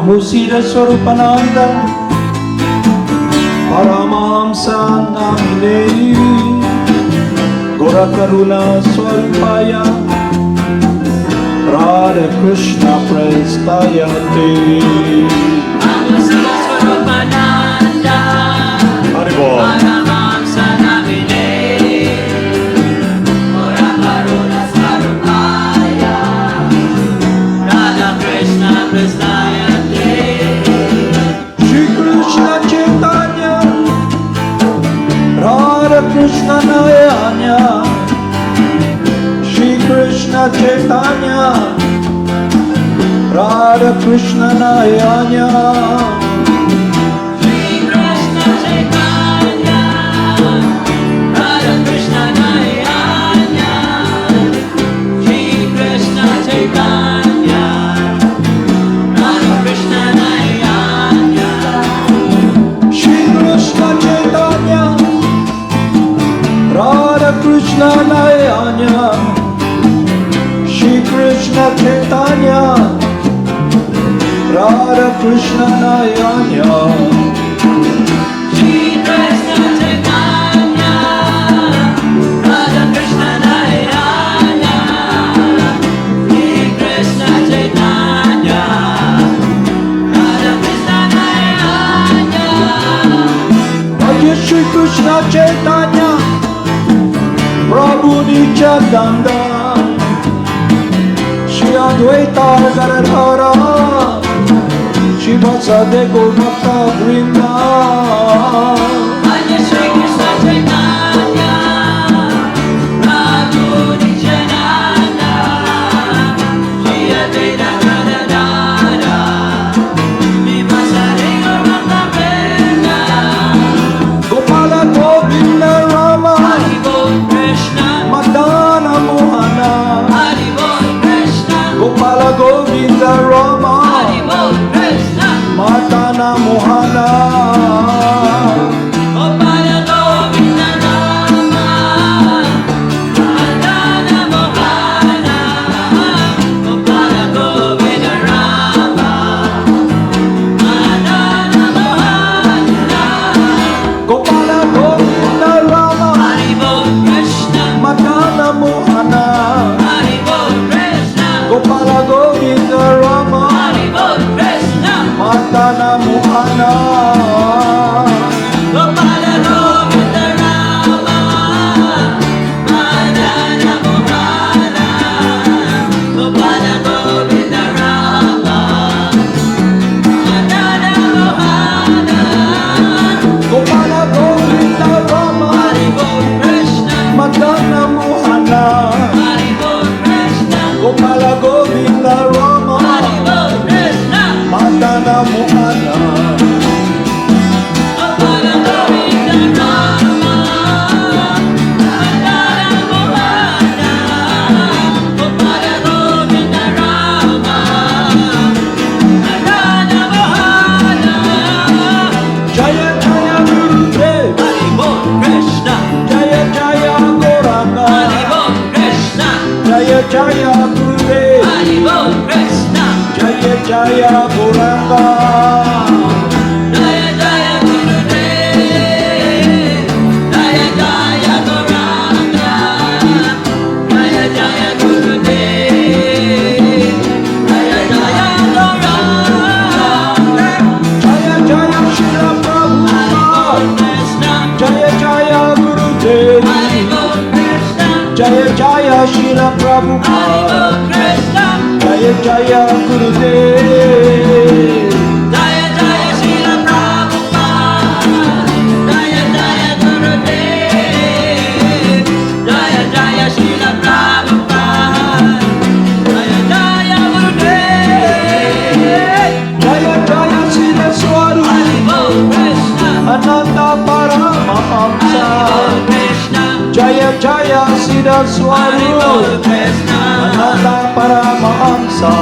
Namo Siddha Swarupananda Paramahamsa Namine Gaura Karuna Swarupaya Radha Krishna Prestayate Namo Siddha Swarupananda Haribol Paramahamsa Namine Gaura Karuna Swarupaya Radha Krishna Prestayate Shri Krishna Chaitanya Radha Krishna Nayanya Shri Krishna Chaitanya Radha Krishna Nayanya Shri Krishna Chaitanya Radha Krishna Nayana Shri Krishna Chaitanya Radha Krishna Nayana Shri Krishna Chaitanya Radha Krishna Nayanya Shri Krishna Chaitanya Radha Krishna Nayanya Shri Krishna Chaitanya Radha Krishna Nayana Shri Krishna Chaitanya Radha Krishna Nayana Bhaja Shri Krishna Chaitanya Prabhu Nityananda Shri Advaita Gadadhara Shri Vasade Gaurabhakta Vrinda Bhaja Shri Krishna Chaitanya Prabhu Nityananda Shri Advaita Gadadhara Shri Vasade Gaurabhakta Vrinda Gopala Govinda Rama Hari Bol Krishna Madana Mohana Hari Bol Krishna Gopala Govinda Rama Hari Bol Krishna Madana Mohana Gopala Govinda Rama Madana Mohana Gopala Govinda Rama Madana Mohana Gopala Govinda Rama Hari Bol Krishna Madana Mohana Hari Bol Krishna Gopala Govinda Rama Hari Bol Krishna Madana Mohana Gopala Govinda Rama Madana Mohana Gopala Govinda Rama Madana Mohana Gopala Govinda Rama Hari Bol Krishna Madana Mohana Hari Bol Krishna Gopala Govinda Rama Hari Bol Krishna Madana Mohana Gopala Govinda Rama Madana Mohana Gopala Govinda Rama Madana Mohana Jaya Jaya Gurudev Hari Bol Krishna Jaya Jaya Gauranga Hari Bol Krishna Jaya Jaya Gurudev Hari Bol Krishna Jaya Jaya Gauranga Jaya Jaya Gurudev Jaya Jaya Gauranga Jaya Jaya Gurudev Jaya Jaya Gauranga Jaya Jaya Srila Hari Bol Prabhupada Krishna Jaya Jaya Gurudev Hari Bol Krishna Jaya Jaya Srila Hari Prabhupada Bol Krishna Jaya Jaya Gurudev Jaya Jaya Srila Prabhupada Jaya Jaya Gurudev Jaya Jaya Srila Prabhupada Jaya Jaya Gurudev Jaya Jaya Srila Swarup Hari Bol Krishna Ananda Hari Paramahamsa Bol Krishna Jaya Jaya Srila Hari Bol Swarup Krishna Ananda Paramahamsa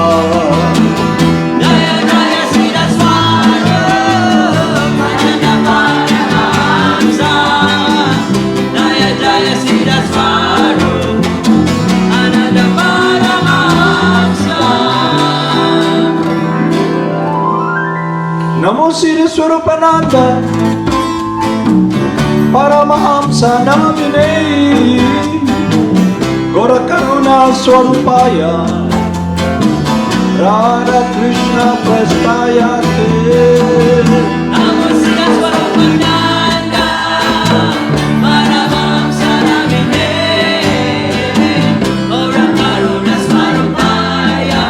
Jaya Jaya Srila Swarup Ananda Paramahamsa Jaya Jaya Srila Swarup Ananda Paramahamsa Swarupananda Paramahamsa Namine Gora Karuna Swarupaya Radha Krishna Prastayate Namo Sita Swarupananda Paramahamsa Namine Gaura Karuna Swarupaya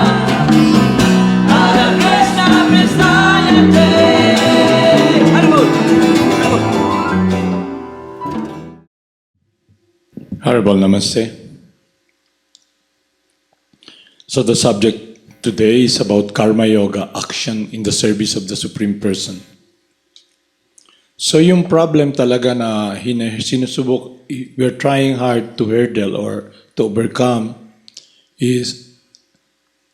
Radha Krishna Prastayate. Haribol. Haribol, Namaste. So the subject today is about Karma Yoga, action in the service of the Supreme Person. So yung problem talaga na sinusubok, we're trying hard to hurdle or to overcome is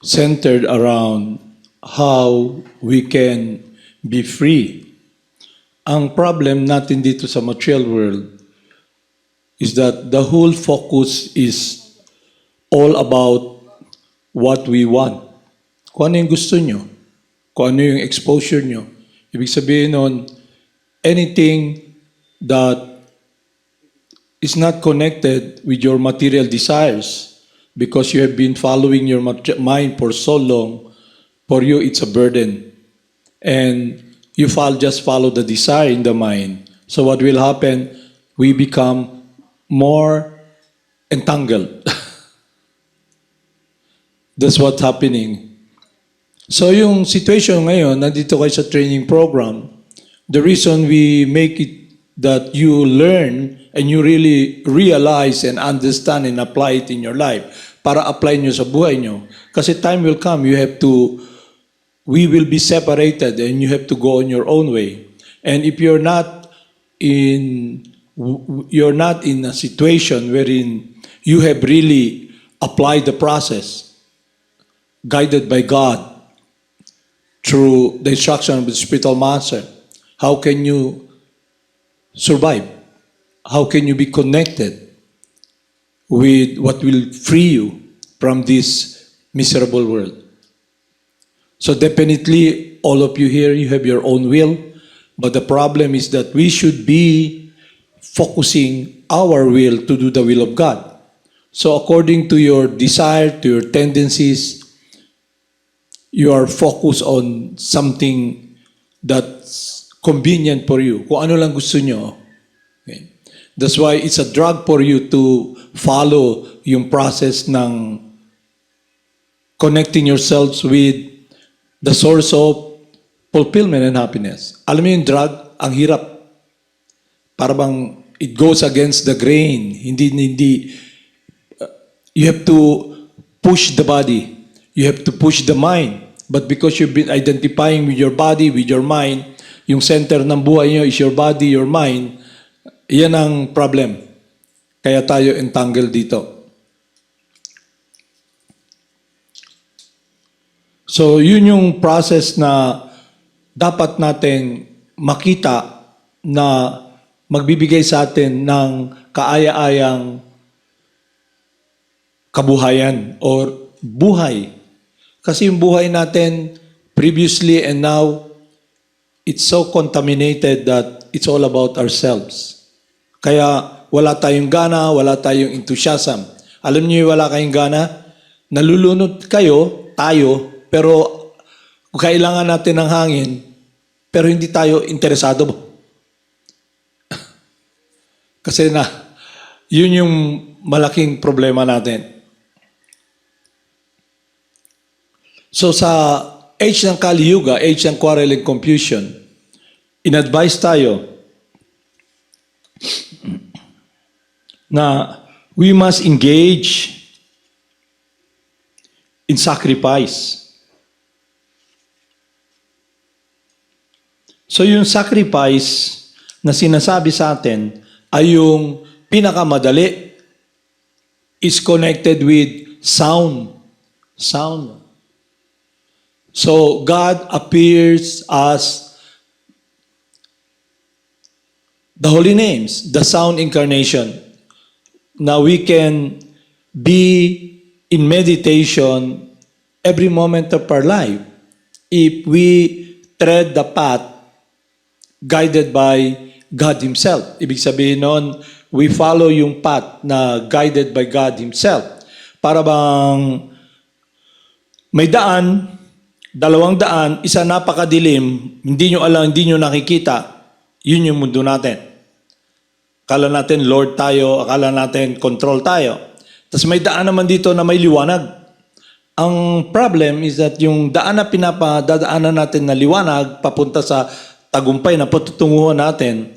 centered around how we can be free. Ang problem natin dito sa material world is that the whole focus is all about what we want. Kung ano yung gusto nyo, kung ano yung exposure nyo. Ibig sabihin nun, anything that is not connected with your material desires because you have been following your mind for so long, for you it's a burden. And you just follow the desire in the mind. So what will happen, we become more entangled. That's what's happening. So yung situation ngayon, nandito kayo sa training program, the reason we make it that you learn and you really realize and understand and apply it in your life, para apply nyo sa buhay nyo. Kasi time will come, we will be separated and you have to go on your own way. And if you're not in a situation wherein you have really applied the process, guided by God through the instruction of the spiritual master, how can you survive? How can you be connected with what will free you from this miserable world? So definitely, all of you here, you have your own will, but the problem is that we should be focusing our will to do the will of God. So according to your desire, to your tendencies, you are focused on something that's convenient for you. Kung ano lang gusto nyo. Okay. That's why it's a drug for you to follow yung process ng connecting yourselves with the source of fulfillment and happiness. Alam mo yung drug, ang hirap. Para bang it goes against the grain. You have to push the body. You have to push the mind. But because you've been identifying with your body, with your mind, yung center ng buhay nyo is your body, your mind, yan ang problem. Kaya tayo entangled dito. So yun yung process na dapat natin makita na magbibigay sa atin ng kaaya-ayang kabuhayan or buhay. Kasi yung buhay natin previously and now, it's so contaminated that it's all about ourselves. Kaya wala tayong gana, wala tayong enthusiasm. Alam niyo wala kayong gana? Nalulunod tayo, pero kailangan natin ng hangin, pero hindi tayo interesado. Kasi yun yung malaking problema natin. So sa age ng Kali Yuga, age ng quarrel and confusion, in-advise tayo na we must engage in sacrifice. So yung sacrifice na sinasabi sa atin ay yung pinakamadali is connected with sound. Sound. So God appears as the holy names, the sound incarnation. Now we can be in meditation every moment of our life if we tread the path guided by God Himself. Ibig sabihin nun, we follow yung path na guided by God Himself. Para bang may daan, dalawang daan, isa napakadilim, hindi nyo alam, hindi nyo nakikita, yun yung mundo natin. Akala natin Lord tayo, akala natin control tayo. Tapos may daan naman dito na may liwanag. Ang problem is that yung daan na pinapadadaanan natin na liwanag papunta sa tagumpay na patutunguhan natin,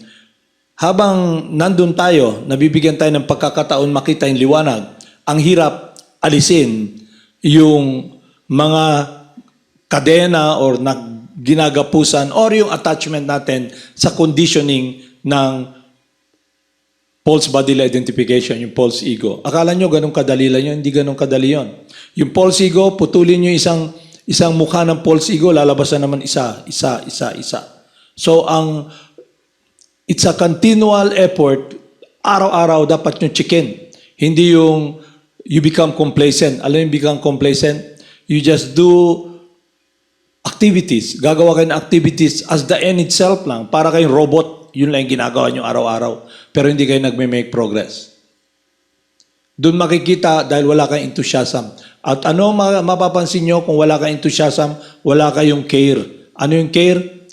habang nandun tayo, nabibigyan tayo ng pagkakataon makita yung liwanag, ang hirap alisin yung mga kadena or ginagapusan or yung attachment natin sa conditioning ng false bodily identification, yung false ego. Akala nyo ganun kadali lang yun? Hindi ganun kadali yun. Yung false ego, putulin nyo isang mukha ng false ego, lalabasan naman isa. So, it's a continual effort, araw-araw dapat nyo checkin. Hindi yung you become complacent. Alam yung become complacent? You just do activities. Gagawa kayo ng activities as the end itself lang. Para kayong robot. Yun lang yung ginagawa nyo araw-araw. Pero hindi kayo nagme-make progress. Doon makikita dahil wala kayong enthusiasm. At ano mapapansin nyo kung wala kayong enthusiasm, wala kayong care. Ano yung care?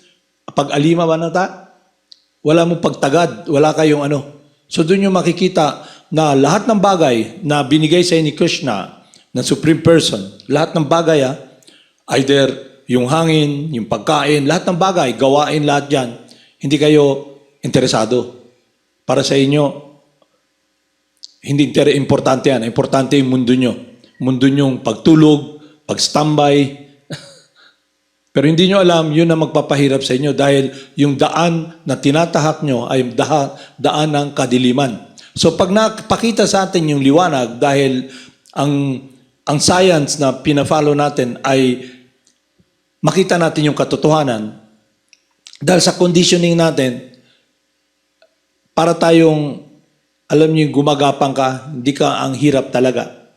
Pag-alima ba na ta? Wala mong pagtagad. Wala kayong ano. So doon nyo makikita na lahat ng bagay na binigay sa ni Krishna, na Supreme Person, lahat ng bagay, either yung hangin, yung pagkain, lahat ng bagay, gawain lahat yan, hindi kayo interesado. Para sa inyo, hindi importante yan. Importante yung mundo nyo. Mundo nyong pagtulog, pag-standby. Pero hindi nyo alam, yun ang magpapahirap sa inyo dahil yung daan na tinatahak nyo ay daan ng kadiliman. So pag napakita sa atin yung liwanag dahil ang science na pina-follow natin ay makita natin yung katotohanan, dahil sa conditioning natin, para tayong, alam niyo, gumagapang ka, hindi ka ang hirap talaga.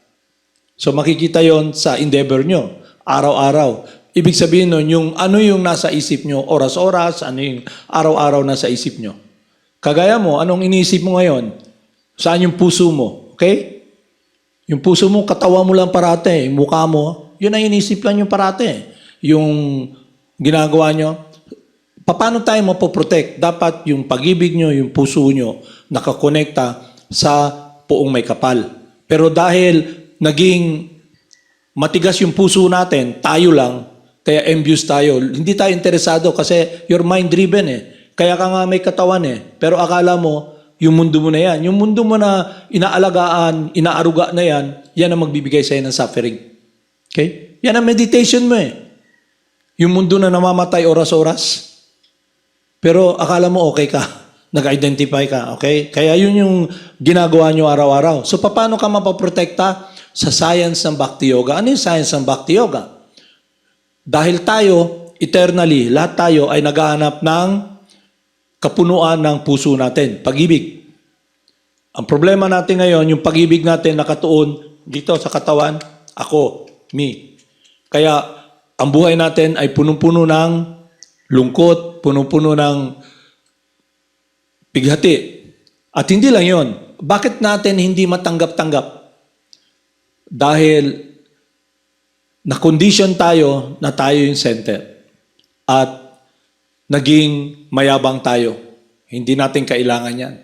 So makikita yon sa endeavor nyo, araw-araw. Ibig sabihin nun, yung ano yung nasa isip nyo, oras-oras, ano yung araw-araw nasa isip nyo. Kagaya mo, anong iniisip mo ngayon? Saan yung puso mo? Okay? Yung puso mo, katawa mo lang parate, mukha mo, yun ang iniisip lang yung parate. Yung ginagawa nyo, paano tayo mapoprotect? Dapat yung pag-ibig nyo, yung puso nyo, nakakonekta sa puong may kapal. Pero dahil naging matigas yung puso natin, tayo lang, kaya envious tayo. Hindi tayo interesado kasi you're mind-driven eh. Kaya ka nga may katawan eh. Pero akala mo, yung mundo mo na yan. Yung mundo mo na inaalagaan, inaaruga na yan, yan ang magbibigay sa'yo ng suffering. Okay? Yan ang meditation mo eh. Yung mundo na namamatay oras-oras, pero akala mo okay ka. Nag-identify ka. Okay? Kaya yun yung ginagawa nyo araw-araw. So, paano ka mapaprotekta? Sa science ng Bhakti Yoga. Ano yung science ng Bhakti Yoga? Dahil tayo, eternally, lahat tayo ay naghahanap ng kapunuan ng puso natin. Pag-ibig. Ang problema natin ngayon, yung pag-ibig natin nakatuon dito sa katawan, ako, me. Kaya, ang buhay natin ay punong-puno ng lungkot, punong-puno ng pighati. At hindi lang yon. Bakit natin hindi matanggap-tanggap? Dahil na-condition tayo na tayo yung center. At naging mayabang tayo. Hindi natin kailangan yan.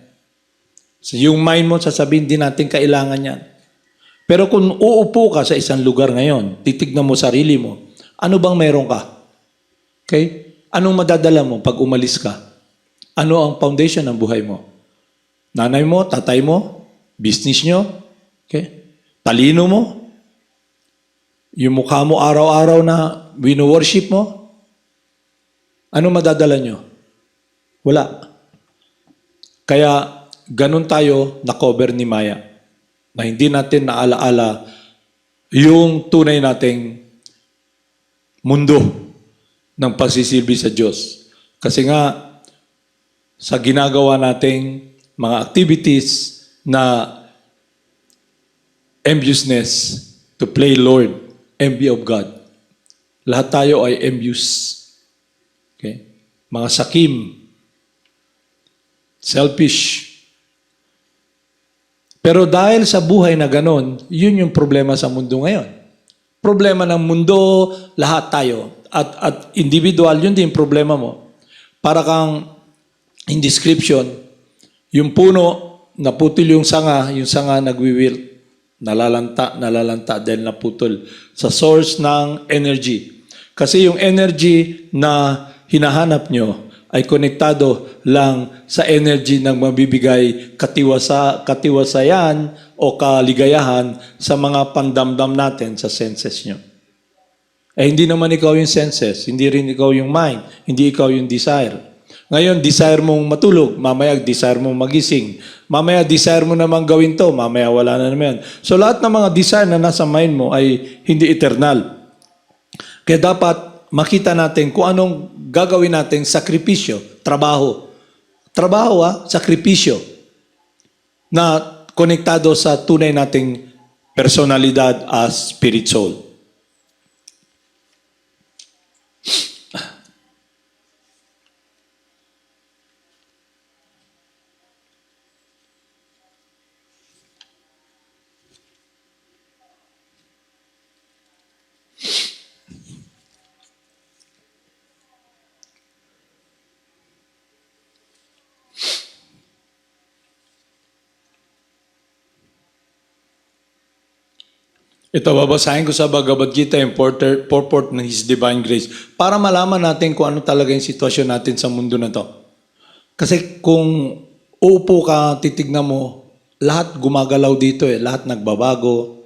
So yung mind mo sasabihin, hindi natin kailangan yan. Pero kung uupo ka sa isang lugar ngayon, titignan mo sarili mo, ano bang meron ka? Okay? Anong madadala mo pag umalis ka? Ano ang foundation ng buhay mo? Nanay mo, tatay mo, business nyo, okay? Talino mo, yung mukha mo araw-araw na wino-worship mo, ano madadala nyo? Wala. Kaya ganun tayo na-cover ni Maya na hindi natin naalaala yung tunay nating mundo ng pagsisilbi sa Diyos. Kasi nga, sa ginagawa nating mga activities na enviousness to play Lord, envy of God. Lahat tayo ay envious. Okay? Mga sakim, Selfish. Pero dahil sa buhay na ganon, yun yung problema sa mundo ngayon. Problema ng mundo, lahat tayo. At individual, yun din problema mo. Para kang, in description, yung puno, naputol yung sanga nagwiwilt. Nalalanta dahil naputol. Sa source ng energy. Kasi yung energy na hinahanap nyo ay konektado lang sa energy ng mabibigay katiwasayan o kaligayahan sa mga pandamdam natin sa senses nyo. Eh hindi naman ikaw yung senses, hindi rin ikaw yung mind, hindi ikaw yung desire. Ngayon, desire mong matulog, mamaya desire mong magising, mamaya desire mo namang gawin to, mamaya wala na naman. So lahat ng mga desire na nasa mind mo ay hindi eternal. Kaya dapat makita natin kung anong gagawin natin sakripisyo, trabaho. Trabaho, sakripisyo na konektado sa tunay nating personalidad as spirit soul. Ito, babasahin ko sa Bhagavad Gita yung purport ng His Divine Grace para malaman natin kung ano talaga yung sitwasyon natin sa mundo na to. Kasi kung uupo ka, titignan mo, lahat gumagalaw dito lahat nagbabago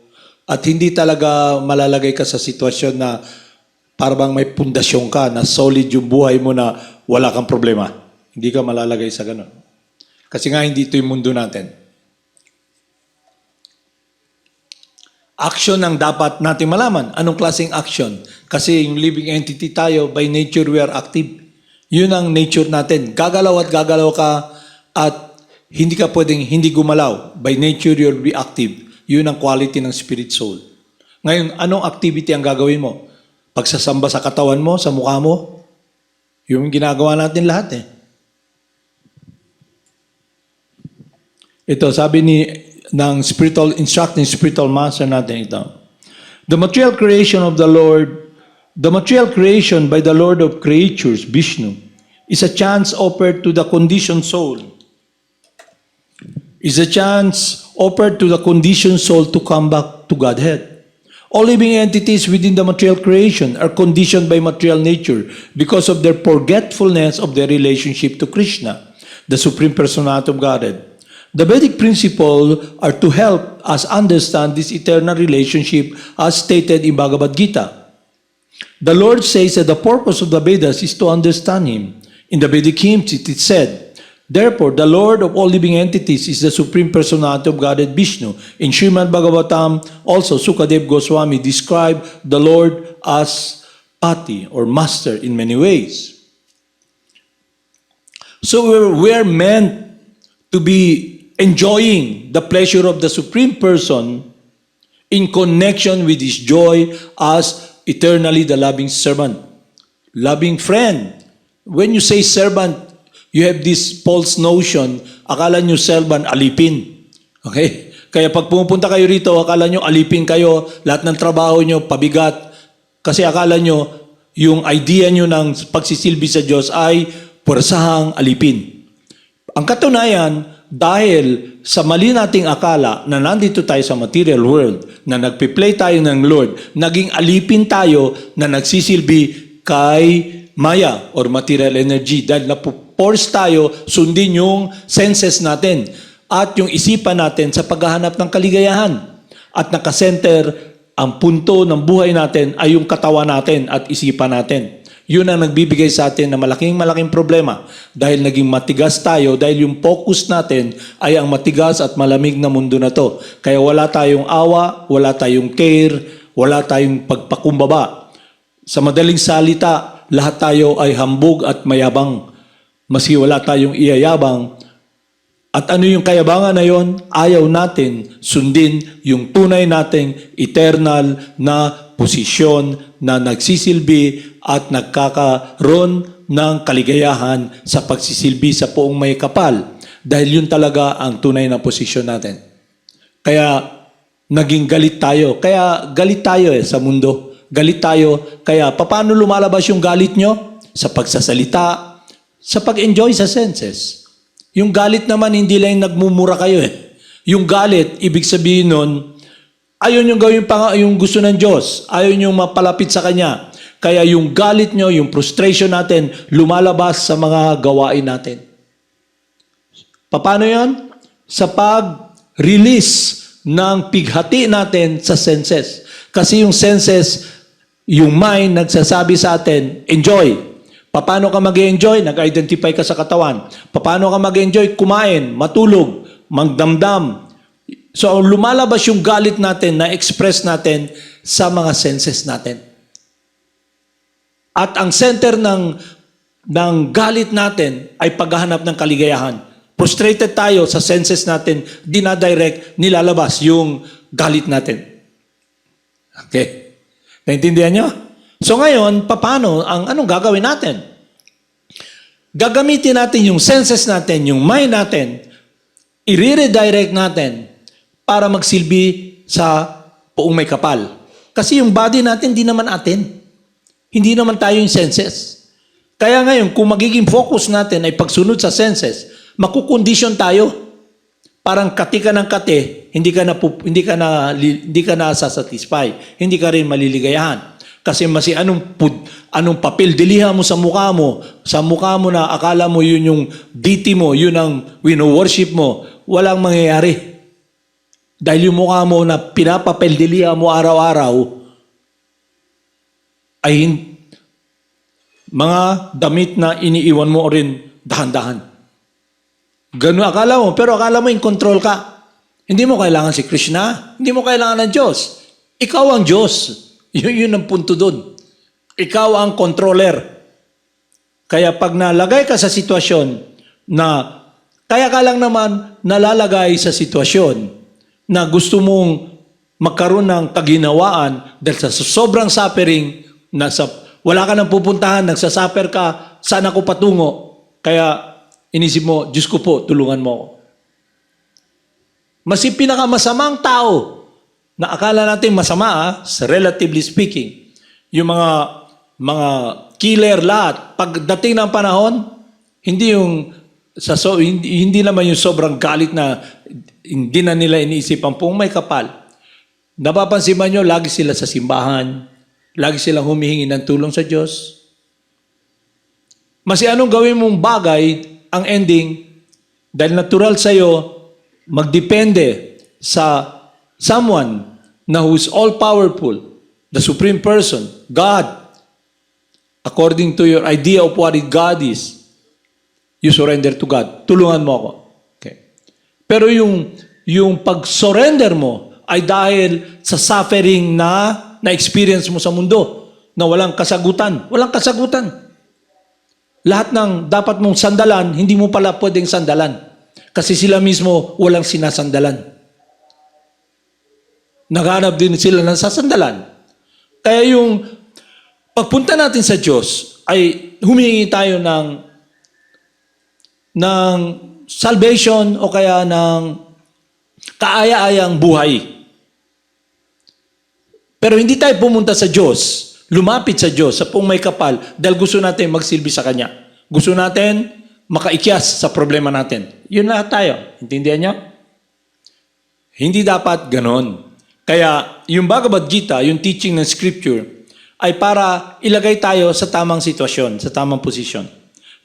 at hindi talaga malalagay ka sa sitwasyon na parang may pundasyon ka, na solid yung buhay mo na wala kang problema. Hindi ka malalagay sa ganun. Kasi nga hindi ito yung mundo natin. Action ang dapat natin malaman. Anong klaseng action? Kasi yung living entity tayo, by nature we are active. Yun ang nature natin. Gagalaw at gagalaw ka at hindi ka pwedeng hindi gumalaw. By nature you'll be active. Yun ang quality ng spirit soul. Ngayon, anong activity ang gagawin mo? Pagsasamba sa katawan mo, sa mukha mo? Yung ginagawa natin lahat Ito, sabi ng spiritual master natin ito. The material creation by the Lord of creatures, Vishnu, is a chance offered to the conditioned soul. Is a chance offered to the conditioned soul to come back to Godhead. All living entities within the material creation are conditioned by material nature because of their forgetfulness of their relationship to Krishna, the Supreme Personality of Godhead. The Vedic principles are to help us understand this eternal relationship as stated in Bhagavad Gita. The Lord says that the purpose of the Vedas is to understand Him. In the Vedic hymns it is said, therefore, the Lord of all living entities is the Supreme Personality of Godhead Vishnu. In Srimad Bhagavatam, also Sukadev Goswami described the Lord as Pati or Master in many ways. So we're meant to be enjoying the pleasure of the Supreme Person in connection with His joy as eternally the loving servant, loving friend. When you say servant, you have this false notion, akala nyo servant, alipin. Okay? Kaya pag pumupunta kayo rito, akala nyo alipin kayo, lahat ng trabaho nyo, pabigat. Kasi akala nyo, yung idea nyo ng pagsisilbi sa Diyos ay puwersahang alipin. Ang katunayan, dahil sa mali nating akala na nandito tayo sa material world, na nagpi-play tayo ng Lord, naging alipin tayo na nagsisilbi kay Maya or material energy dahil napo-force tayo sundin yung senses natin at yung isipan natin sa paghahanap ng kaligayahan. At nakasenter ang punto ng buhay natin ay yung katawan natin at isipan natin. Yun ang nagbibigay sa atin na malaking problema dahil naging matigas tayo dahil yung focus natin ay ang matigas at malamig na mundo na to. Kaya wala tayong awa, wala tayong care, wala tayong pagpakumbaba. Sa madaling salita, lahat tayo ay hambog at mayabang. Maski wala tayong iyayabang. At ano yung kayabangan na yon? Ayaw natin sundin yung tunay nating eternal na posisyon na nagsisilbi at nagkakaroon ng kaligayahan sa pagsisilbi sa poong may kapal. Dahil yun talaga ang tunay na posisyon natin. Kaya naging galit tayo. Kaya galit tayo sa mundo. Galit tayo. Kaya paano lumalabas yung galit nyo? Sa pagsasalita, sa pag-enjoy sa senses. Yung galit naman, hindi lang nagmumura kayo Yung galit, ibig sabihin nun, ayaw nyo gawin yung gusto ng Diyos. Ayaw nyo mapalapit sa Kanya. Kaya yung galit nyo, yung frustration natin, lumalabas sa mga gawain natin. Paano yon? Sa pag-release ng pighati natin sa senses. Kasi yung senses, yung mind, nagsasabi sa atin, enjoy. Paano ka mag-enjoy? Nag-identify ka sa katawan. Paano ka mag-enjoy? Kumain, matulog, magdamdam. So, lumalabas yung galit natin na express natin sa mga senses natin. At ang center ng galit natin ay paghahanap ng kaligayahan. Frustrated tayo sa senses natin, dinadirect, nilalabas yung galit natin. Okay? Naintindihan nyo? So ngayon, paano? Anong gagawin natin? Gagamitin natin yung senses natin, yung mind natin, i-redirect natin para magsilbi sa puong may kapal. Kasi yung body natin, di naman atin. Hindi naman tayo yung senses. Kaya ngayon, kung magiging focus natin ay pagsunod sa senses, makukondisyon tayo. Parang kati ka ng kati, hindi ka na sasatisfy. Hindi ka rin maliligayahan. Kasi anong papel diliha mo sa mukha mo na akala mo yun yung deity mo, yun ang wino-worship mo, walang mangyayari. Dahil yung mukha mo na pinapapel diliha mo araw-araw ay mga damit na iniiwan mo rin dahan-dahan. Ganun akala mo, pero akala mo in control ka. Hindi mo kailangan si Krishna, hindi mo kailangan ng Diyos. Ikaw ang Diyos. Yun ang punto doon. Ikaw ang controller. Kaya pag nalagay ka sa sitwasyon na, kaya ka lang naman nalalagay sa sitwasyon na gusto mong magkaroon ng kaginawaan dahil sa sobrang suffering, wala ka nang pupuntahan, nagsasuffer ka, saan ako patungo? Kaya inisip mo, Diyos ko po, tulungan mo ako. Mas yung pinakamasamang tao na akala natin masama, relatively speaking, yung mga killer lahat, pagdating ng panahon, hindi naman yung sobrang galit na hindi na nila iniisip ang pong may kapal. Napapansin ba nyo, lagi sila sa simbahan, lagi silang humihingi ng tulong sa Diyos. Mas anong gawin mong bagay, ang ending, dahil natural sa'yo, magdepende sa someone na who is all-powerful, the Supreme Person, God, according to your idea of what God is, you surrender to God. Tulungan mo ako. Okay. Pero yung pag-surrender mo ay dahil sa suffering na experience mo sa mundo, na walang kasagutan. Walang kasagutan. Lahat ng dapat mong sandalan, hindi mo pala pwedeng sandalan. Kasi sila mismo walang sinasandalan. Naghanap din sila ng sasandalan. Kaya yung pagpunta natin sa Diyos ay humingi tayo ng salvation o kaya ng kaaya-ayang buhay. Pero hindi tayo pumunta sa Diyos, lumapit sa Diyos, sa pong may kapal, dahil gusto natin magsilbi sa Kanya. Gusto natin makaikyas sa problema natin. Yun lahat tayo. Intindihan niyo? Hindi dapat ganon. Kaya yung Bhagavad Gita, yung teaching ng Scripture, ay para ilagay tayo sa tamang sitwasyon, sa tamang posisyon.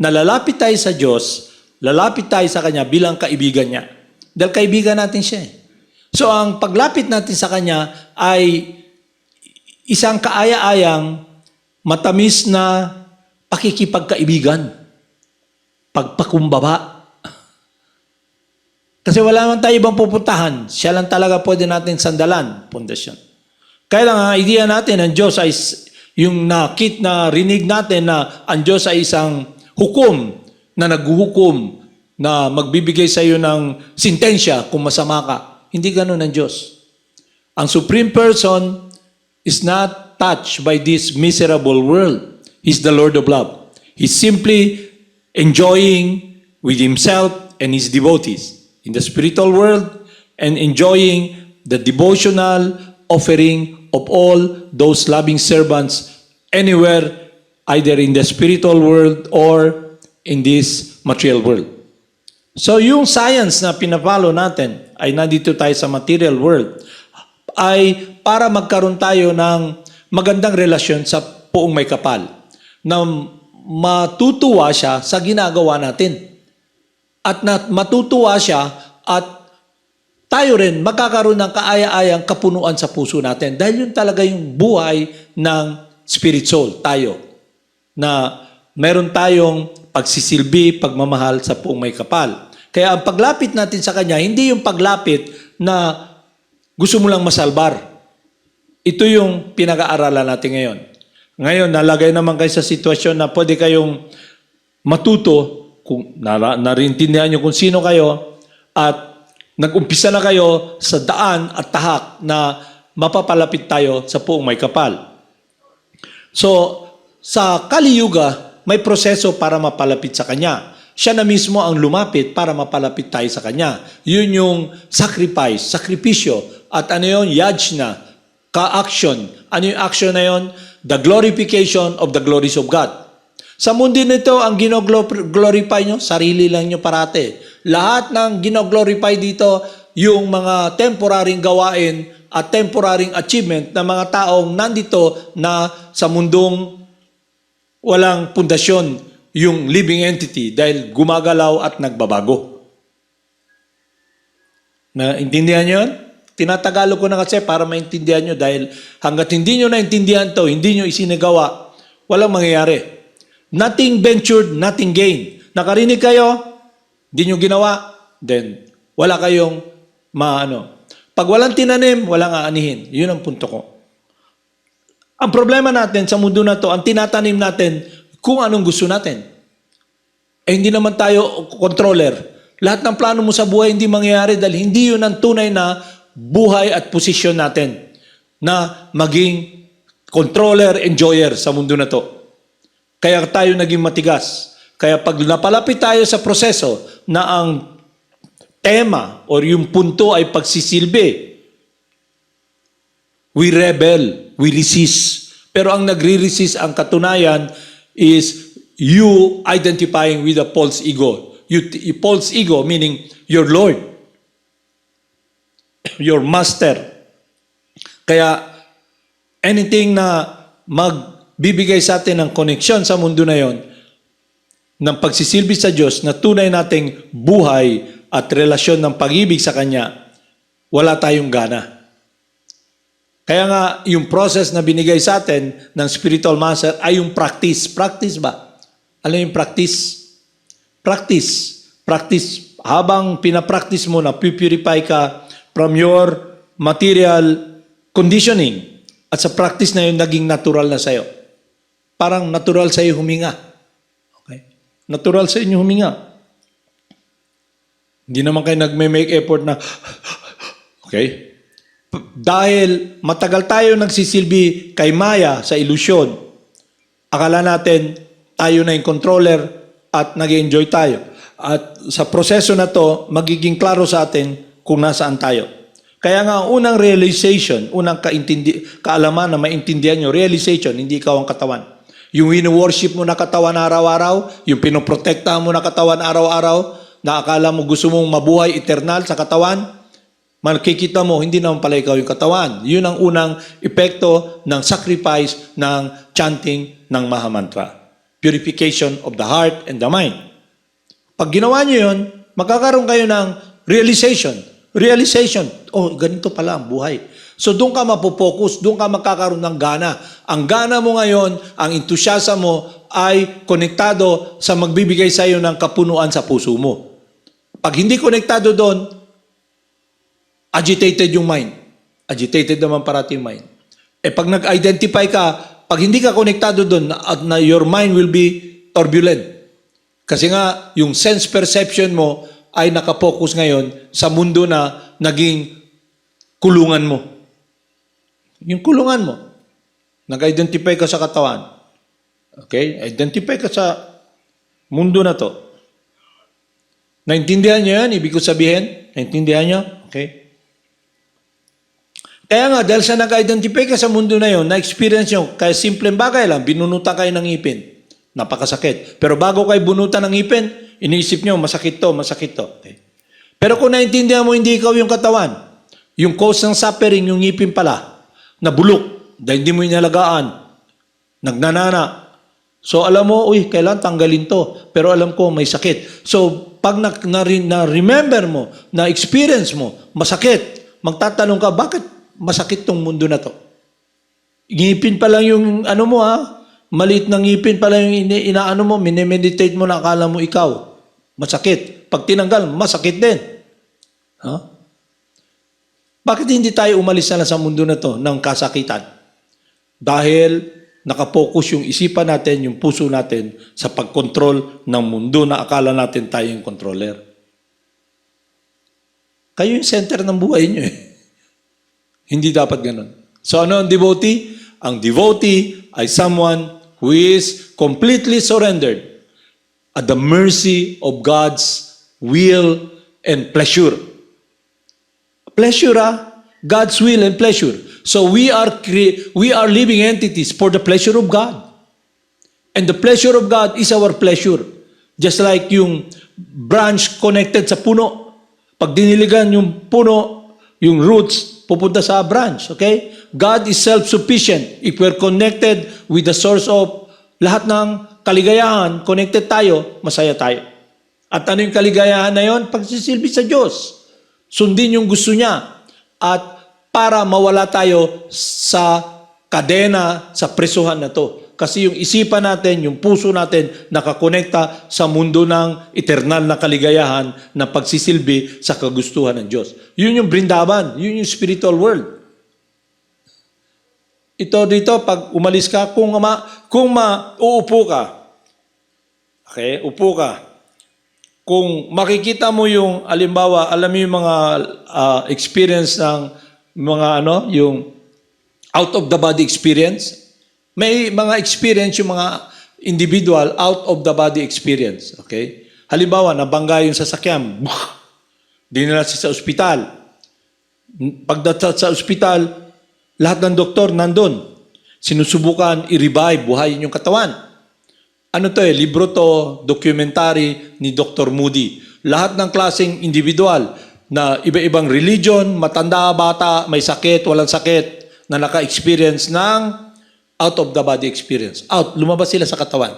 Nalalapit tayo sa Diyos, lalapit tayo sa Kanya bilang kaibigan niya. Dahil kaibigan natin siya. So ang paglapit natin sa Kanya ay isang kaaya-ayang matamis na pakikipagkaibigan. Pagpakumbaba. Kasi wala naman tayo ibang pupuntahan. Siya lang talaga pwede natin sandalan, pundasyon. Kaya lang ang idea natin, ang Diyos ay yung rinig natin na ang Diyos ay isang hukom na naghuhukom na magbibigay sa iyo ng sintensya kung masama ka. Hindi ganun ang Diyos. Ang Supreme Person is not touched by this miserable world. He's the Lord of love. He's simply enjoying with Himself and his devotees in the spiritual world and enjoying the devotional offering of all those loving servants anywhere, either in the spiritual world or in this material world. So yung science na pinapalo natin ay nandito tayo sa material world ay para magkaroon tayo ng magandang relasyon sa Poong May Kapal na matutuwa siya sa ginagawa natin at matutuwa siya at tayo rin magkakaroon ng kaaya-ayang kapunuan sa puso natin dahil yun talaga yung buhay ng spirit soul tayo na meron tayong pagsisilbi, pagmamahal sa Poong May Kapal. Kaya ang paglapit natin sa Kanya, hindi yung paglapit na gusto mo lang masalbar. Ito yung pinag-aaralan natin ngayon. Ngayon, nalagay naman kayo sa sitwasyon na pwede kayong matuto kung narintindihan nyo kung sino kayo at nag-umpisa na kayo sa daan at tahak na mapapalapit tayo sa Poong May Kapal. So, sa Kali Yuga, may proseso para mapalapit sa Kanya. Siya na mismo ang lumapit para mapalapit tayo sa Kanya. Yun yung sacrifice, sakripisyo. At ano yun? Yajna, ka-action. Ano yung action na yun? The glorification of the glories of God. Sa mundo nito, ang gino-glorify nyo, sarili lang nyo parate. Lahat ng gino-glorify dito, yung mga temporaring gawain at temporaring achievement ng mga taong nandito na sa mundong walang pundasyon yung living entity dahil gumagalaw at nagbabago. Naintindihan nyo yun? Tinatagalog ko na kasi para maintindihan nyo dahil hanggat hindi nyo naintindihan to, hindi nyo isinagawa, walang mangyayari. Nothing ventured, nothing gained. Nakarinig kayo, hindi nyo ginawa, then wala kayong maano. Pag walang tinanim, walang aanihin. Yun ang punto ko. Ang problema natin sa mundo na to, ang tinatanim natin kung anong gusto natin. Eh hindi naman tayo controller. Lahat ng plano mo sa buhay hindi mangyayari dahil hindi yun ang tunay na buhay at posisyon natin na maging controller, enjoyer sa mundo na to. Kaya tayo naging matigas. Kaya pag napalapit tayo sa proseso na ang tema or yung punto ay pagsisilbi, we rebel, we resist. Pero ang nagre-resist, ang katunayan is you identifying with a false ego. False ego meaning your Lord, your master. Kaya anything na magbibigay sa atin ng koneksyon sa mundo na yon, ng pagsisilbi sa Diyos na tunay nating buhay at relasyon ng pag-ibig sa Kanya, wala tayong gana. Kaya nga, yung process na binigay sa atin ng spiritual master ay yung practice. Practice ba? Ano yung practice? Practice. Practice. Habang pinapractice mo na pupurify ka from your material conditioning. At sa practice na yun, naging natural na sa'yo. Parang natural sa'yo huminga. Okay? Natural sa inyo huminga. Hindi naman kayo nagme-make effort na, okay? Dahil matagal tayo nagsisilbi kay Maya sa ilusyon, akala natin tayo na yung controller at nag-enjoy tayo. At sa proseso na to, magiging klaro sa atin kung nasaan tayo. Kaya nga, unang realization, unang kaalaman na maintindihan nyo, realization, hindi ikaw ang katawan. Yung wino-worship mo na katawan araw-araw, yung pinoprotektahan mo na katawan araw-araw, na akala mo gusto mong mabuhay eternal sa katawan, makikita mo, hindi naman pala ikaw yung katawan. Yun ang unang epekto ng sacrifice ng chanting ng Mahamantra. Purification of the heart and the mind. Pag ginawa nyo yun, magkakaroon kayo ng realization. Realization, oh, ganito pala ang buhay. So doon ka mapopokus, doon ka magkakaroon ng gana. Ang gana mo ngayon, ang entusiasm mo ay konektado sa magbibigay sa iyo ng kapunuan sa puso mo. Pag hindi konektado doon, agitated yung mind. Agitated naman parati yung mind. Eh pag nag-identify ka, pag hindi ka konektado doon, na your mind will be turbulent. Kasi nga, yung sense perception mo ay nakapokus ngayon sa mundo na naging kulungan mo. Yung kulungan mo. Nag-identify ka sa katawan. Okay? Identify ka sa mundo na to. Naintindihan niyo yan? Ibig ko sabihin? Naintindihan niyo? Okay. Kaya nga, dahil sa nag-identify ka sa mundo na yon, na-experience nyo, kaya simpleng bagay lang, binunutan kayo ng ngipin. Napakasakit. Pero bago kayo bunutan ng ngipin, iniisip nyo, masakit to, masakit to. Okay. Pero kung naintindihan mo, hindi ikaw yung katawan, yung cause ng suffering, yung ngipin pala, nabulok, dahil hindi mo inalagaan, nagnanana. So alam mo, uy, kailan tanggalin to. Pero alam ko, may sakit. So pag na-remember mo, na-experience mo, masakit, magtatanong ka, bakit masakit tong mundo na to? Ngipin pa lang yung ano mo maliit na ngipin pa lang yung inaano mo, minemeditate mo na akala mo ikaw. Masakit. Pag tinanggal, masakit din. Bakit hindi tayo umalis na lang sa mundo na to ng kasakitan? Dahil nakapokus yung isipan natin, yung puso natin sa pagkontrol ng mundo na akala natin tayo yung controller. Kayo yung center ng buhay nyo eh. Hindi dapat ganun. So ano ang devotee? Ang devotee ay someone who is completely surrendered at the mercy of God's will and pleasure. Pleasure, God's will and pleasure. So we are living entities for the pleasure of God. And the pleasure of God is our pleasure. Just like yung branch connected sa puno. Pag diniligan yung puno, yung roots, pupunta sa branch. Okay? God is self-sufficient. If we're connected with the source of lahat ng kaligayahan, connected tayo, masaya tayo. At ano yung kaligayahan na yon? Pagsisilbi sa Diyos. Sundin yung gusto niya. At para mawala tayo sa kadena, sa presuhan na to. Kasi yung isipan natin, yung puso natin, nakakonekta sa mundo ng eternal na kaligayahan na pagsisilbi sa kagustuhan ng Diyos. Yun yung Brindaban, yun yung spiritual world. Ito dito, pag umalis ka, kung uupo ka, okay, upo ka, kung makikita mo yung, alimbawa, alam mo yung mga experience ng mga yung out of the body experience, may mga experience yung mga individual out of the body experience. Okay? Halimbawa, nabangga yung sasakyan. Dinala siya sa ospital. Pagdating sa ospital, lahat ng doktor nandun. Sinusubukan i-revive, buhayin yung katawan. Ano to libro to, documentary ni Dr. Moody. Lahat ng klaseng individual na iba-ibang religion, matanda, bata, may sakit, walang sakit, na naka-experience ng out of the body experience. Out, lumabas sila sa katawan.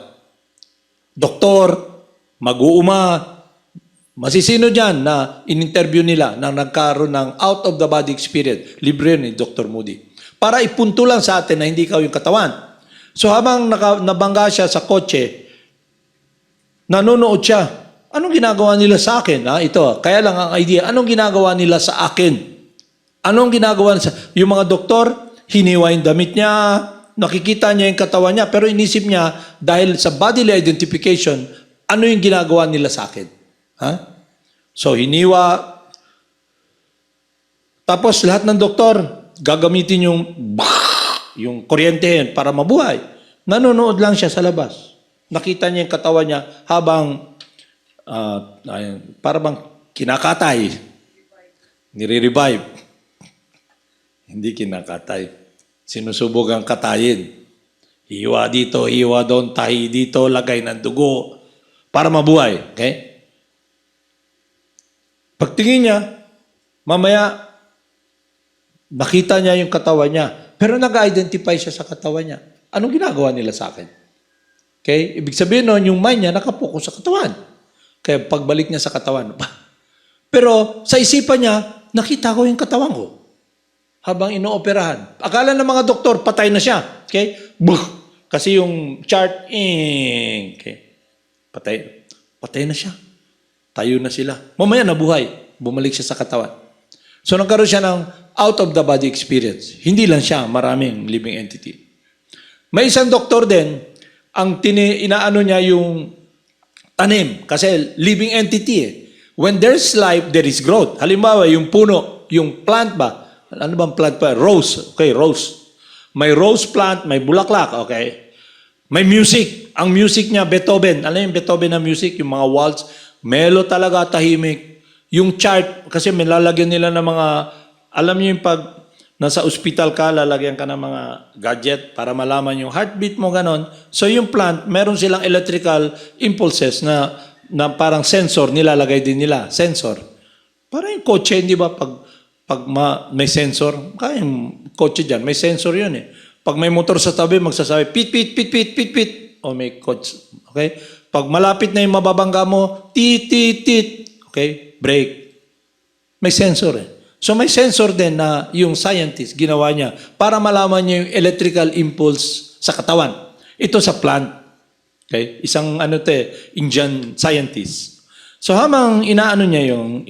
Doktor, mag-uuma, masisino dyan na in-interview nila na nagkaroon ng out of the body experience. Libre ni Dr. Moody. Para ipunto lang sa atin na hindi ikaw yung katawan. So habang nabangga siya sa kotse, nanonood siya. Anong ginagawa nila sa akin? Ito, kaya lang ang idea, anong ginagawa nila sa akin? Anong ginagawa nila yung mga doktor, hiniwa yung damit niya, nakikita niya yung katawan niya, pero inisip niya, dahil sa bodily identification, ano yung ginagawa nila sa akin? So, hiniwa. Tapos, lahat ng doktor, gagamitin yung kuryentehin para mabuhay. Nanonood lang siya sa labas. Nakita niya yung katawan niya habang para bang kinakatay. Nire-revive. Hindi kinakatay. Sinusubog ang katayin. Hiwa dito, hiwa doon, tahi dito, lagay ng dugo para mabuhay. Okay? Pagtingin niya, mamaya, nakita niya yung katawan niya. Pero nag-identify siya sa katawan niya. Anong ginagawa nila sa akin? Okay? Ibig sabihin nun, yung mind niya nakapokus sa katawan. Kaya pagbalik niya sa katawan. Pero sa isipan niya, nakita ko yung katawan ko. Habang inooperahan. Akala ng mga doktor, patay na siya. Okay? Kasi yung chart, okay. Patay na siya. Tayo na sila. Mamaya nabuhay. Bumalik siya sa katawan. So nagkaroon siya ng out of the body experience. Hindi lang siya, maraming living entity. May isang doktor din, ang inaano niya yung tanim. Kasi living entity When there's life, there is growth. Halimbawa, yung puno, yung plant ba? Ano bang plant pa? Rose. Okay, rose. May rose plant, may bulaklak. Okay. May music. Ang music niya, Beethoven. Ano yung Beethoven na music? Yung mga waltz. Melo talaga, tahimik. Yung chart, kasi may lalagyan nila ng mga, alam niyo yung pag nasa ospital ka, lalagyan ka ng mga gadget para malaman yung heartbeat mo, ganon. So yung plant, meron silang electrical impulses na parang sensor, nilalagay din nila. Sensor. Parang yung kotse, hindi ba? May sensor, kaya yung kotse dyan, may sensor yun eh. Pag may motor sa tabi, magsasabi, pit, pit, pit, pit, pit, pit. O may kotse. Okay? Pag malapit na yung mababangga mo, tit, tit, tit. Okay? Brake. May sensor eh. So may sensor din na yung scientist ginawa niya para malaman niya yung electrical impulse sa katawan. Ito sa plant. Okay? Isang Indian scientist. So habang inaano niya yung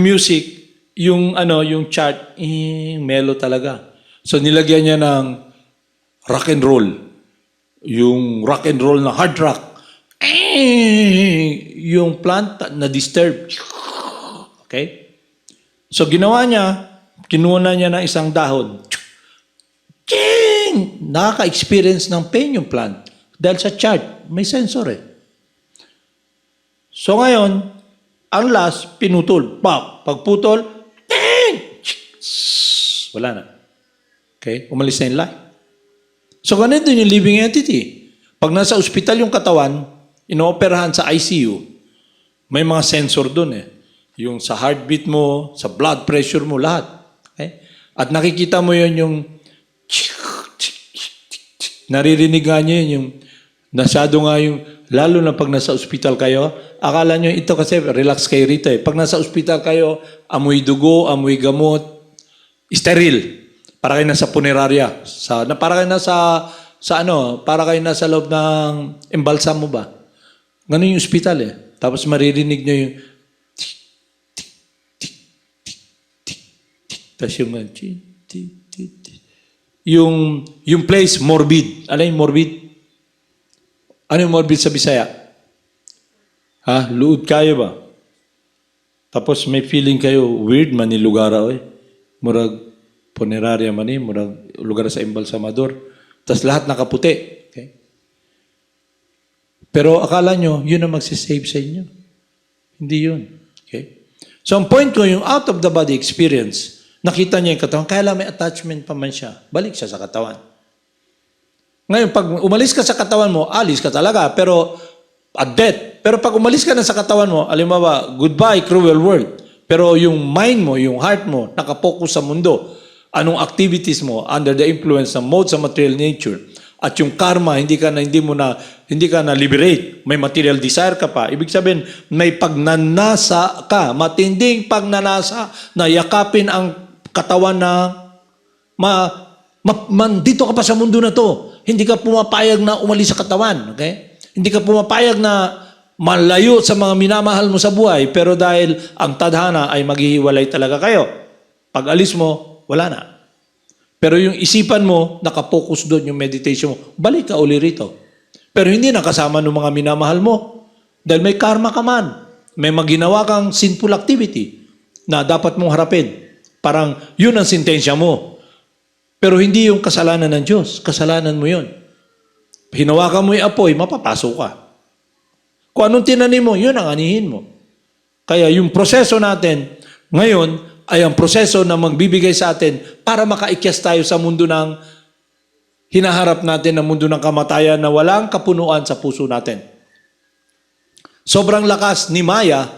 music, yung chart, mellow talaga. So nilagyan niya ng rock and roll. Yung rock and roll na hard rock. Yung plant na disturb. Okay? So ginawa niya, kinuha niya ng isang dahon. Ching! Nakaka-experience ng pain yung plant. Dahil sa chart, may sensor eh. So ngayon, ang last, pinutol. Pagputol, ting! Wala na. Okay? Umalis na yung light. So ganito yung living entity. Pag nasa ospital yung katawan, inooperahan sa ICU, may mga sensor doon eh. Yung sa heartbeat mo, sa blood pressure mo, lahat. Okay? At nakikita mo yun yung naririnig nga niyo yun, yung nasyado nga yung, lalo na pag nasa ospital kayo, akala nyo ito kasi relax kayo rito eh. Pag nasa ospital kayo, amoy dugo, amoy gamot, sterile. Para kayo nasa punerarya. Para kayo para kayo nasa loob ng embalsam mo ba? Ganun yung ospital eh. Tapos maririnig nyo yung tapos yung place, morbid. Ano yung morbid? Ano yung morbid sa Bisaya? Ha? Luod kayo ba? Tapos may feeling kayo, weird man ni lugar eh. Murag punerarya man eh, murag lugar sa embalsamador. Tapos lahat nakaputi. Okay? Pero akala nyo, yun ang magsisave sa inyo. Hindi yun. Okay? So ang point ko, yung out of the body experience, nakita niya yung katawan, kaya lang may attachment pa man siya. Balik siya sa katawan. Ngayon, pag umalis ka sa katawan mo, alis ka talaga, pero at death. Pero pag umalis ka na sa katawan mo, alimbawa, goodbye, cruel world. Pero yung mind mo, yung heart mo, nakapokus sa mundo. Anong activities mo under the influence ng modes of material nature. At yung karma, hindi ka na liberate. May material desire ka pa. Ibig sabihin, may pagnanasa ka, matinding pagnanasa na yakapin ang katawan na dito ka pa sa mundo na to. Hindi ka pumapayag na umalis sa katawan. Okay? Hindi ka pumapayag na malayo sa mga minamahal mo sa buhay, pero dahil ang tadhana ay maghihiwalay talaga kayo. Pag alis mo, wala na. Pero yung isipan mo, nakapokus doon yung meditation mo, balik ka uli rito. Pero hindi nakasama ng mga minamahal mo. Dahil may karma ka man. May maginawa kang sinful activity na dapat mong harapin. Parang yun ang sintensya mo. Pero hindi yung kasalanan ng Diyos. Kasalanan mo yun. Hinawakan mo yung apoy, mapapasok ka. Kung anong tinanim mo, yun ang anihin mo. Kaya yung proseso natin, ngayon, ay ang proseso na magbibigay sa atin para makaikyas tayo sa mundo ng hinaharap natin, na mundo ng kamatayan na walang kapunuan sa puso natin. Sobrang lakas ni Maya,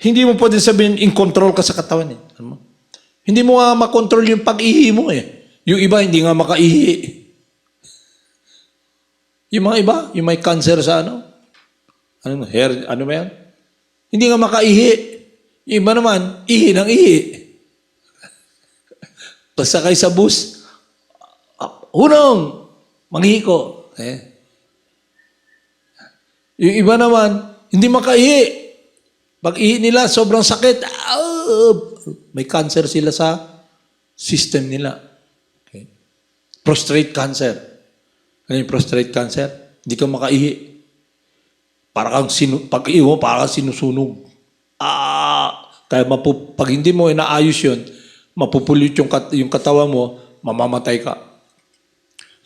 hindi mo pwedeng sabihin, in control ka sa katawan eh. Hindi mo nga makontrol yung pag-ihi mo eh. Yung iba, hindi nga makaihi. Yung mga iba, yung may cancer sa hair, ba yan? Hindi nga makaihi. Yung iba naman, ihi ng ihi. Pasakay sa bus, hunong, manghihi ko. Yung iba naman, hindi makaihi. Pag ihi nila, sobrang sakit. May cancer sila sa system nila. Okay. Prostate cancer. Ano yung prostate cancer? Hindi ka makaihi. Pag-ihi mo, parang sinusunog. Kaya pag hindi mo inaayos yun, mapupulit yung katawan mo, mamamatay ka.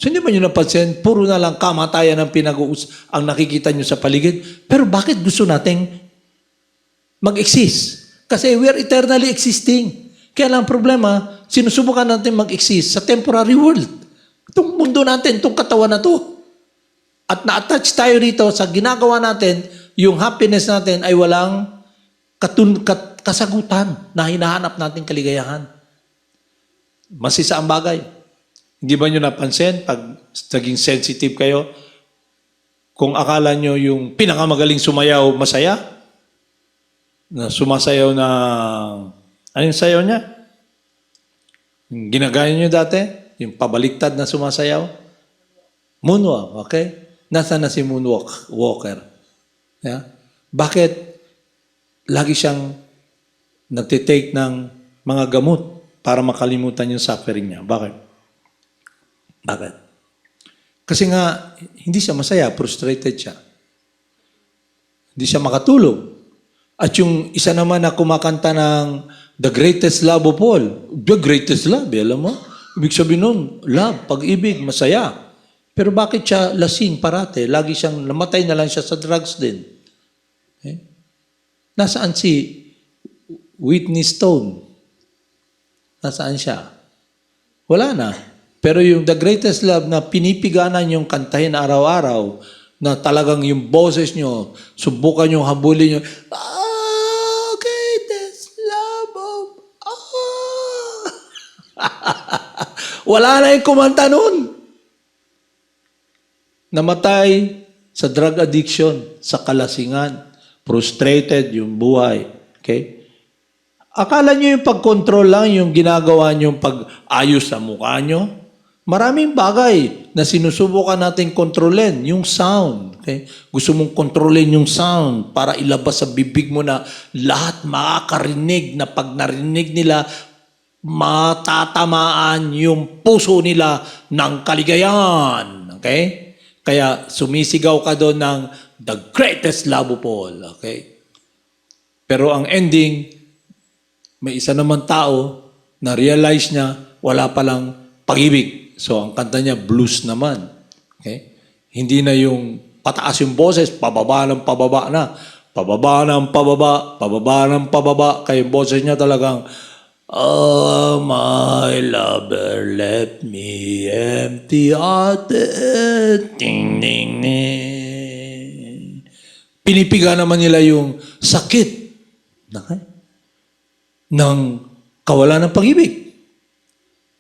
So hindi ba nyo napansin, puro na lang kamatayan ang ang nakikita nyo sa paligid. Pero bakit gusto nating mag-exist? Kasi we are eternally existing. Kaya lang problema, sinusubukan natin mag-exist sa temporary world. Itong mundo natin, itong katawan na to. At na-attach tayo rito sa ginagawa natin, yung happiness natin ay walang kasagutan na hinahanap nating kaligayahan. Masisa ang bagay. Hindi ba nyo napansin, pag naging sensitive kayo, kung akala nyo yung pinakamagaling sumayaw, masaya? Na sumasayaw na, ano yung sayaw niya? Yung ginagaya nyo dati? Yung pabaliktad na sumasayaw? Moonwalk, okay? Nasaan na si Moonwalker? Yeah? Bakit lagi siyang nagtitake ng mga gamot para makalimutan yung suffering niya? Bakit? Bakit? Kasi nga, hindi siya masaya, frustrated siya. Hindi siya makatulog. At yung isa naman na kumakanta ng The Greatest Love of All, the greatest love, alam mo? Ibig sabihin nun, love, pag-ibig, masaya. Pero bakit siya lasing parate? Lagi siyang namatay na lang siya sa drugs din. Okay? Nasaan si Whitney Stone? Nasaan siya? Wala na. Pero yung The Greatest Love na pinipiganan yung kantahin araw-araw, na talagang yung boses nyo, subukan yung habulin nyo, greatest love of all. Wala na yung kumanta nun. Namatay sa drug addiction, sa kalasingan, frustrated yung buhay. Okay? Akala nyo yung pag-control lang, yung ginagawa nyo yung pag-ayos sa mukha nyo? Maraming bagay na sinusubukan natin kontrolin. Yung sound. Okay? Gusto mong kontrolin yung sound para ilabas sa bibig mo na lahat makakarinig na pag narinig nila, matatamaan yung puso nila ng kaligayahan. Okay? Kaya sumisigaw ka doon ng the greatest love of all. Okay? Pero ang ending, may isa naman tao na realize niya wala palang pag-ibig. So, ang kanta niya, blues naman. Okay? Hindi na yung pataas yung boses, pababa ng pababa na. Pababa ng pababa, pababa ng pababa. Kaya yung boses niya talagang, oh, my lover left me empty-hearted. Ding, ding, ding. Pinipiga naman nila yung sakit. Okay? Ng kawalan ng pag-ibig.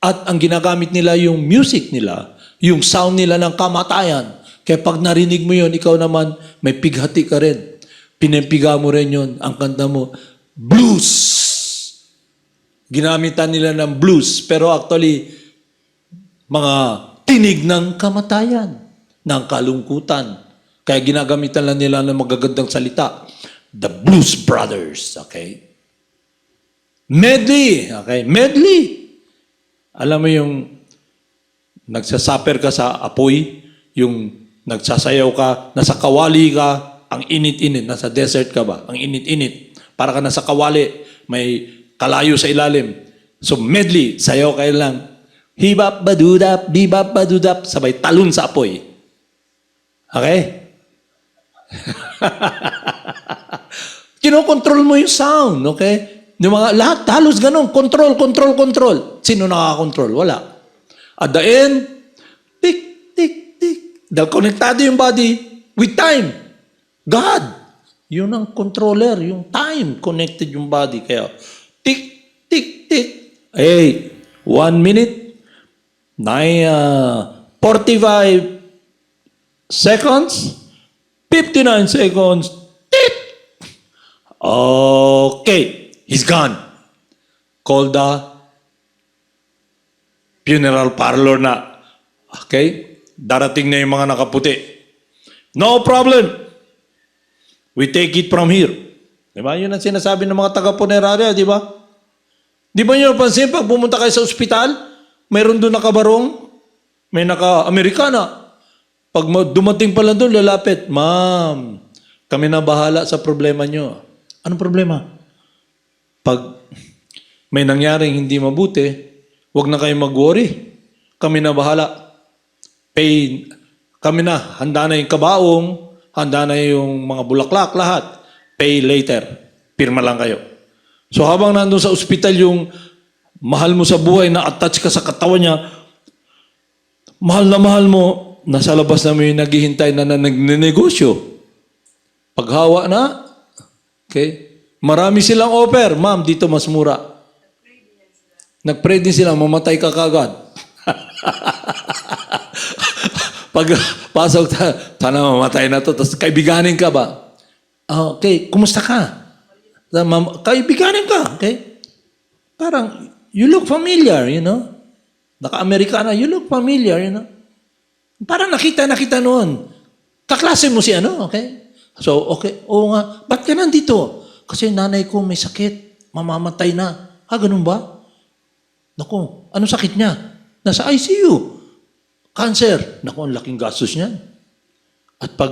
At ang ginagamit nila yung music nila, yung sound nila ng kamatayan. Kaya pag narinig mo yun, ikaw naman may pighati ka rin. Pinimpiga mo rin yun, ang kanta mo, blues. Ginamitan nila ng blues, pero actually, mga tinig ng kamatayan, ng kalungkutan. Kaya ginagamitan lang nila ng magagandang salita. The Blues Brothers, okay? Medley, okay? Medley. Alam mo yung nagsasaper ka sa apoy, yung nagsasayaw ka, nasa kawali ka, ang init-init, nasa desert ka ba? Ang init-init. Para ka nasa kawali, may kalayo sa ilalim. So medley, sayaw kayo lang. Hibap badudap, bibap badudap, sabay talon sa apoy. Okay? Kinokontrol mo yung sound, okay? Yung mga, lahat, halos ganun, control. Sino nakakakontrol? Wala. At the end, tick, tick, tick. Dahil konektado yung body with time. God. Yun ang controller, yung time, connected yung body. Kaya, tick, tick, tick. Hey, 1 minute, 45 seconds, 59 seconds, tick. Okay. He's gone. Call the funeral parlor na. Okay? Darating na yung mga nakaputi. No problem. We take it from here. Diba? Yun ang sinasabi ng mga taga-punerarya, di ba? Di ba nyo napansin, pag pumunta kayo sa ospital, mayroon doon nakabarong, may naka-Amerikana. Pag dumating pala doon, lalapit, Ma'am, kami na bahala sa problema nyo. Anong problema? Pag may nangyaring hindi mabuti, huwag na kayong mag-worry. Kami na bahala. pay, kami na, handa na yung kabaong, handa na yung mga bulaklak, lahat. Pay later. Pirma lang kayo. So habang nandun sa ospital yung mahal mo sa buhay na attach ka sa katawan niya, mahal mo, nasa labas na may naghihintay na nagnenegosyo. Paghawa na, okay, marami silang offer. Ma'am, dito mas mura. Nag-pray din sila, mamatay ka kagad. Pag pasok, sana mamatay na to, tapos kaibiganin ka ba? Okay, kumusta ka? Kaibiganin ka, okay? Parang, you look familiar, you know? Naka-Amerikana, you look familiar, you know? Parang nakita noon. Kaklase mo si ano, okay? So, okay, oo nga, ba't ka nandito? Kasi nanay ko may sakit, mamamatay na. Ganun ba? Naku, ano sakit niya? Nasa ICU. Cancer. Naku, ang laking gastos niyan. At pag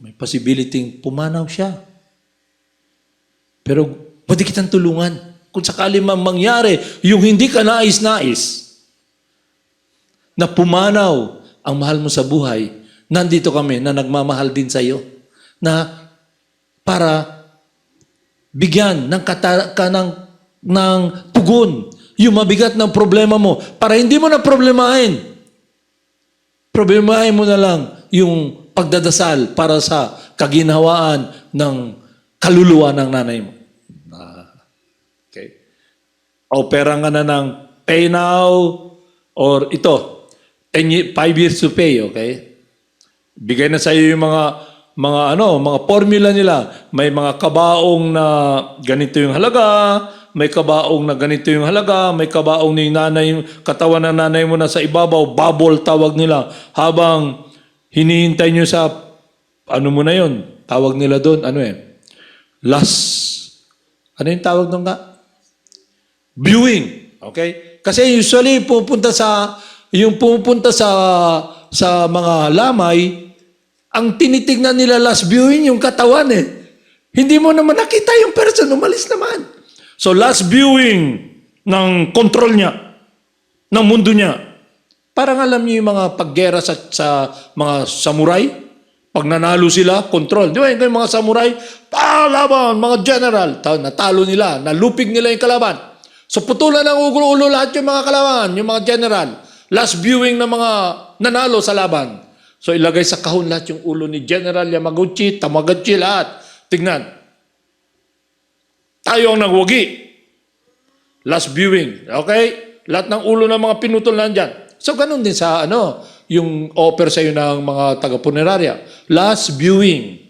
may possibility pumanaw siya. Pero pwede kitang tulungan. Kung sakali mangyari, yung hindi ka nais-nais, na pumanaw ang mahal mo sa buhay, nandito kami na nagmamahal din sa iyo. Na para bigyan ng tugon yung mabigat ng problema mo para hindi mo na problemahin. Problemahin mo na lang yung pagdadasal para sa kaginhawaan ng kaluluwa ng nanay mo. Okay. Opera nga na ng pay now or ito, 5 years to pay, okay? Bigay na sa iyo yung mga formula nila. May mga kabaong na ganito yung halaga, may kabaong na ganito yung halaga, may kabaong ni nanay, katawan ng nanay mo na sa ibabaw, bubble tawag nila. Habang hinihintay nyo sa, ano mo na yun, tawag nila doon, ano yung tawag doon ka? Viewing. Okay? Kasi usually, pupunta sa mga lamay, ang tinitignan nila last viewing, yung katawan eh. Hindi mo naman nakita yung person, umalis naman. So last viewing ng control niya, ng mundo niya. Parang alam niyo yung mga paggera sa mga samurai, pag nanalo sila, control. Di ba yung mga samurai, laban, mga general, natalo nila, nalupig nila yung kalaban. So putulan ng ulo lahat yung mga kalaban, yung mga general. Last viewing ng mga nanalo sa laban. So ilagay sa kahon lahat yung ulo ni General Yamaguchi, Tamagotchi, lahat. Tignan. Tayo ang nagwagi. Last viewing. Okay? Lahat ng ulo ng mga pinutol nandyan. So, ganun din sa yung offer sa iyo ng mga taga-punerarya. Last viewing.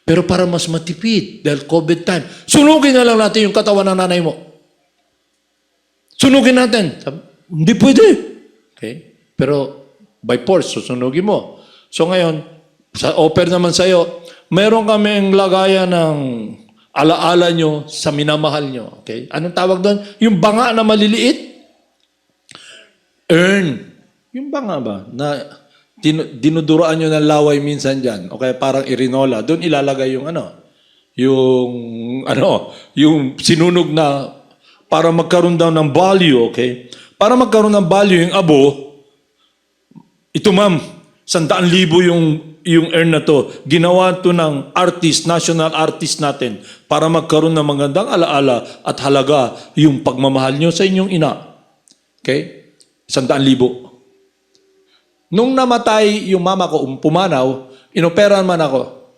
Pero para mas matipid, dahil COVID time, sunugin na lang natin yung katawan ng nanay mo. Sunugin natin. Hindi pwede. Okay? Pero by force, susunugin mo. So ngayon, sa offer naman sa iyo, meron kaming lagayan ng alaala nyo sa minamahal nyo. Okay? Anong tawag doon? Yung banga na maliliit? Earn. Yung banga ba? Na dinuduraan nyo ng laway minsan dyan. Okay, parang irinola. Doon ilalagay yung yung sinunog na para magkaroon daw ng value. Okay? Para magkaroon ng value yung abo, ito ma'am, 100,000 yung earn na to, ginawa to ng artist, national artist natin para magkaroon ng magandang alaala at halaga yung pagmamahal nyo sa inyong ina. Okay? 100,000. Nung namatay yung mama ko, pumanaw, inoperan man ako.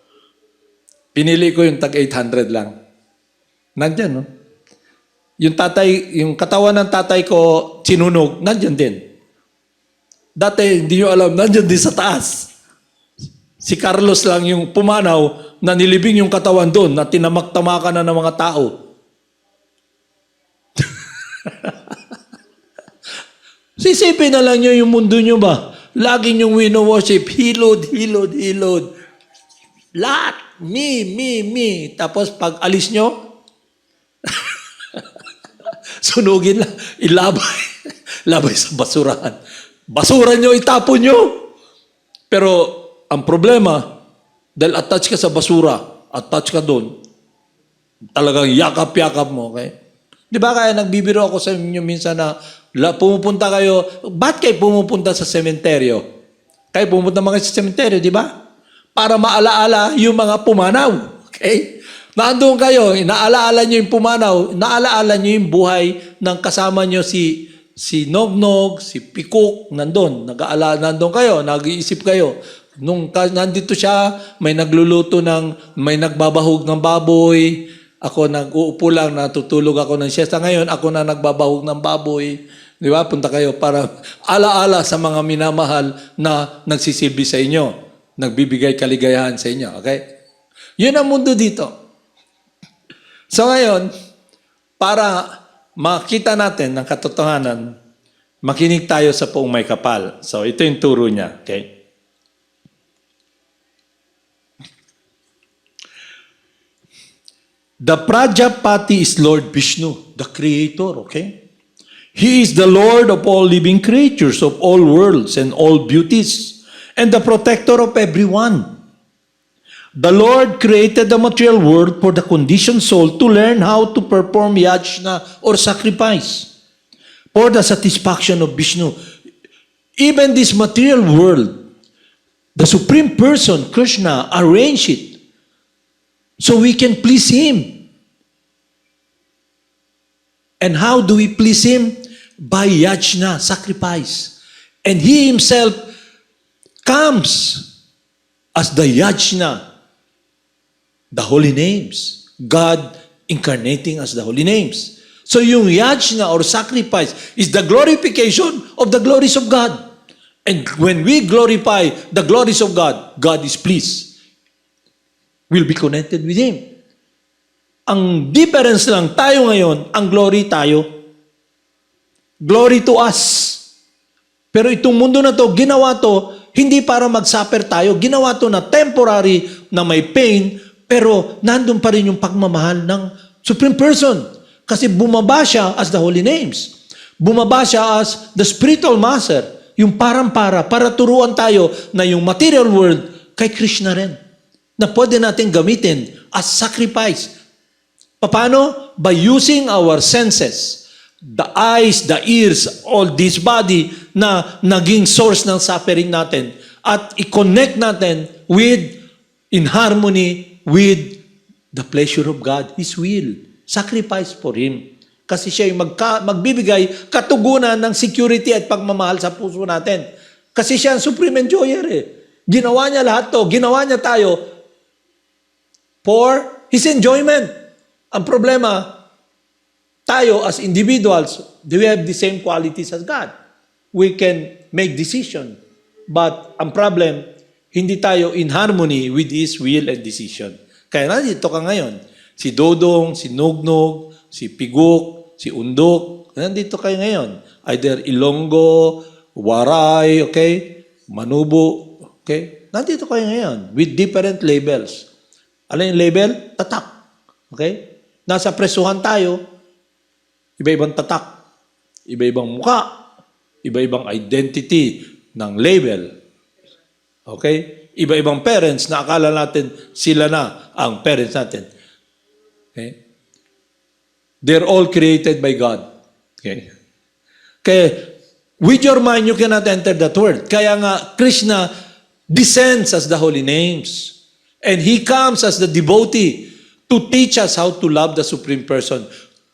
Pinili ko yung tag 800 lang. Nandyan, no? Yung katawan ng tatay ko, sinunog, nandyan din. Dati, hindi nyo alam, nandyan din sa taas. Si Carlos lang yung pumanaw na nilibing yung katawan doon na tinamak-tamakan na ng mga tao. Sisipin na lang nyo yung mundo nyo ba? Lagi nyong wino-worship, hilod. Lahat, me. Tapos pag alis nyo, sunugin lang, ilabay sa basurahan. Basura nyo, itapon nyo. Pero ang problema, dahil attach ka sa basura, attach ka doon, talagang yakap-yakap mo, okay? Di ba kaya nagbibiro ako sa inyo minsan na pumupunta kayo, ba't kayo pumupunta sa sementeryo? Kaya pumunta mga sa cemetery, di ba? Para maalaala yung mga pumanaw. Okay? Naandun kayo, naalaala nyo yung pumanaw, naalaala nyo yung buhay ng kasama nyo si Nognog, si Pikuk, nandun. Nandun kayo, nag-iisip kayo. Nung nandito siya, may may nagbabahog ng baboy. Ako nag-uupo lang, natutulog ako ng siesta. Ngayon, ako na nagbabahog ng baboy. Di ba? Punta kayo para alaala sa mga minamahal na nagsisilbi sa inyo. Nagbibigay kaligayahan sa inyo. Okay? Yun ang mundo dito. So ngayon, para makita natin ng katotohanan, makinig tayo sa Poong May Kapal. So ito yung turo niya. Okay? The Prajapati is Lord Vishnu, the Creator. Okay? He is the Lord of all living creatures, of all worlds and all beauties, and the protector of everyone. The Lord created the material world for the conditioned soul to learn how to perform yajna or sacrifice for the satisfaction of Vishnu. Even this material world, the Supreme Person, Krishna, arranged it so we can please Him. And how do we please Him? By yajna, sacrifice. And He Himself comes as the yajna, the holy names. God incarnating as the holy names. So yung yajna or sacrifice is the glorification of the glories of God. And when we glorify the glories of God, God is pleased. We'll be connected with Him. Ang difference lang, tayo ngayon, ang glory tayo. Glory to us. Pero itong mundo na to, ginawa to, hindi para mag-suffer tayo. Ginawa to na temporary, na may pain, pero nandun pa rin yung pagmamahal ng Supreme Person. Kasi bumaba siya as the holy names. Bumaba siya as the spiritual master. Yung para turuan tayo na yung material world kay Krishna rin. Na pwede natin gamitin as sacrifice. Paano? By using our senses. The eyes, the ears, all this body na naging source ng suffering natin at i-connect natin in harmony with the pleasure of God, His will. Sacrifice for Him. Kasi siya yung magbibigay katugunan ng security at pagmamahal sa puso natin. Kasi siya ang supreme enjoyer eh. Ginawa niya lahat to. Ginawa niya tayo for His enjoyment. Ang problema, tayo as individuals, do we have the same qualities as God? We can make decision. But ang problem, hindi tayo in harmony with His will and decision. Kaya nandito ka ngayon. Si Dodong, si Nognog, si Piguk, si Undok, nandito kayo ngayon. Either Ilonggo, Waray, okay? Manubo, okay? Nandito kayo ngayon with different labels. Alam yung label? Tatak. Okay? Nasa presuhan tayo, iba-ibang tatak, iba-ibang muka, iba-ibang identity ng label. Okay? Iba-ibang parents na akala natin sila na ang parents natin. Okay? They're all created by God. Okay? Kaya, with your mind, you cannot enter that world. Kaya nga, Krishna descends as the holy names. And He comes as the devotee to teach us how to love the Supreme Person.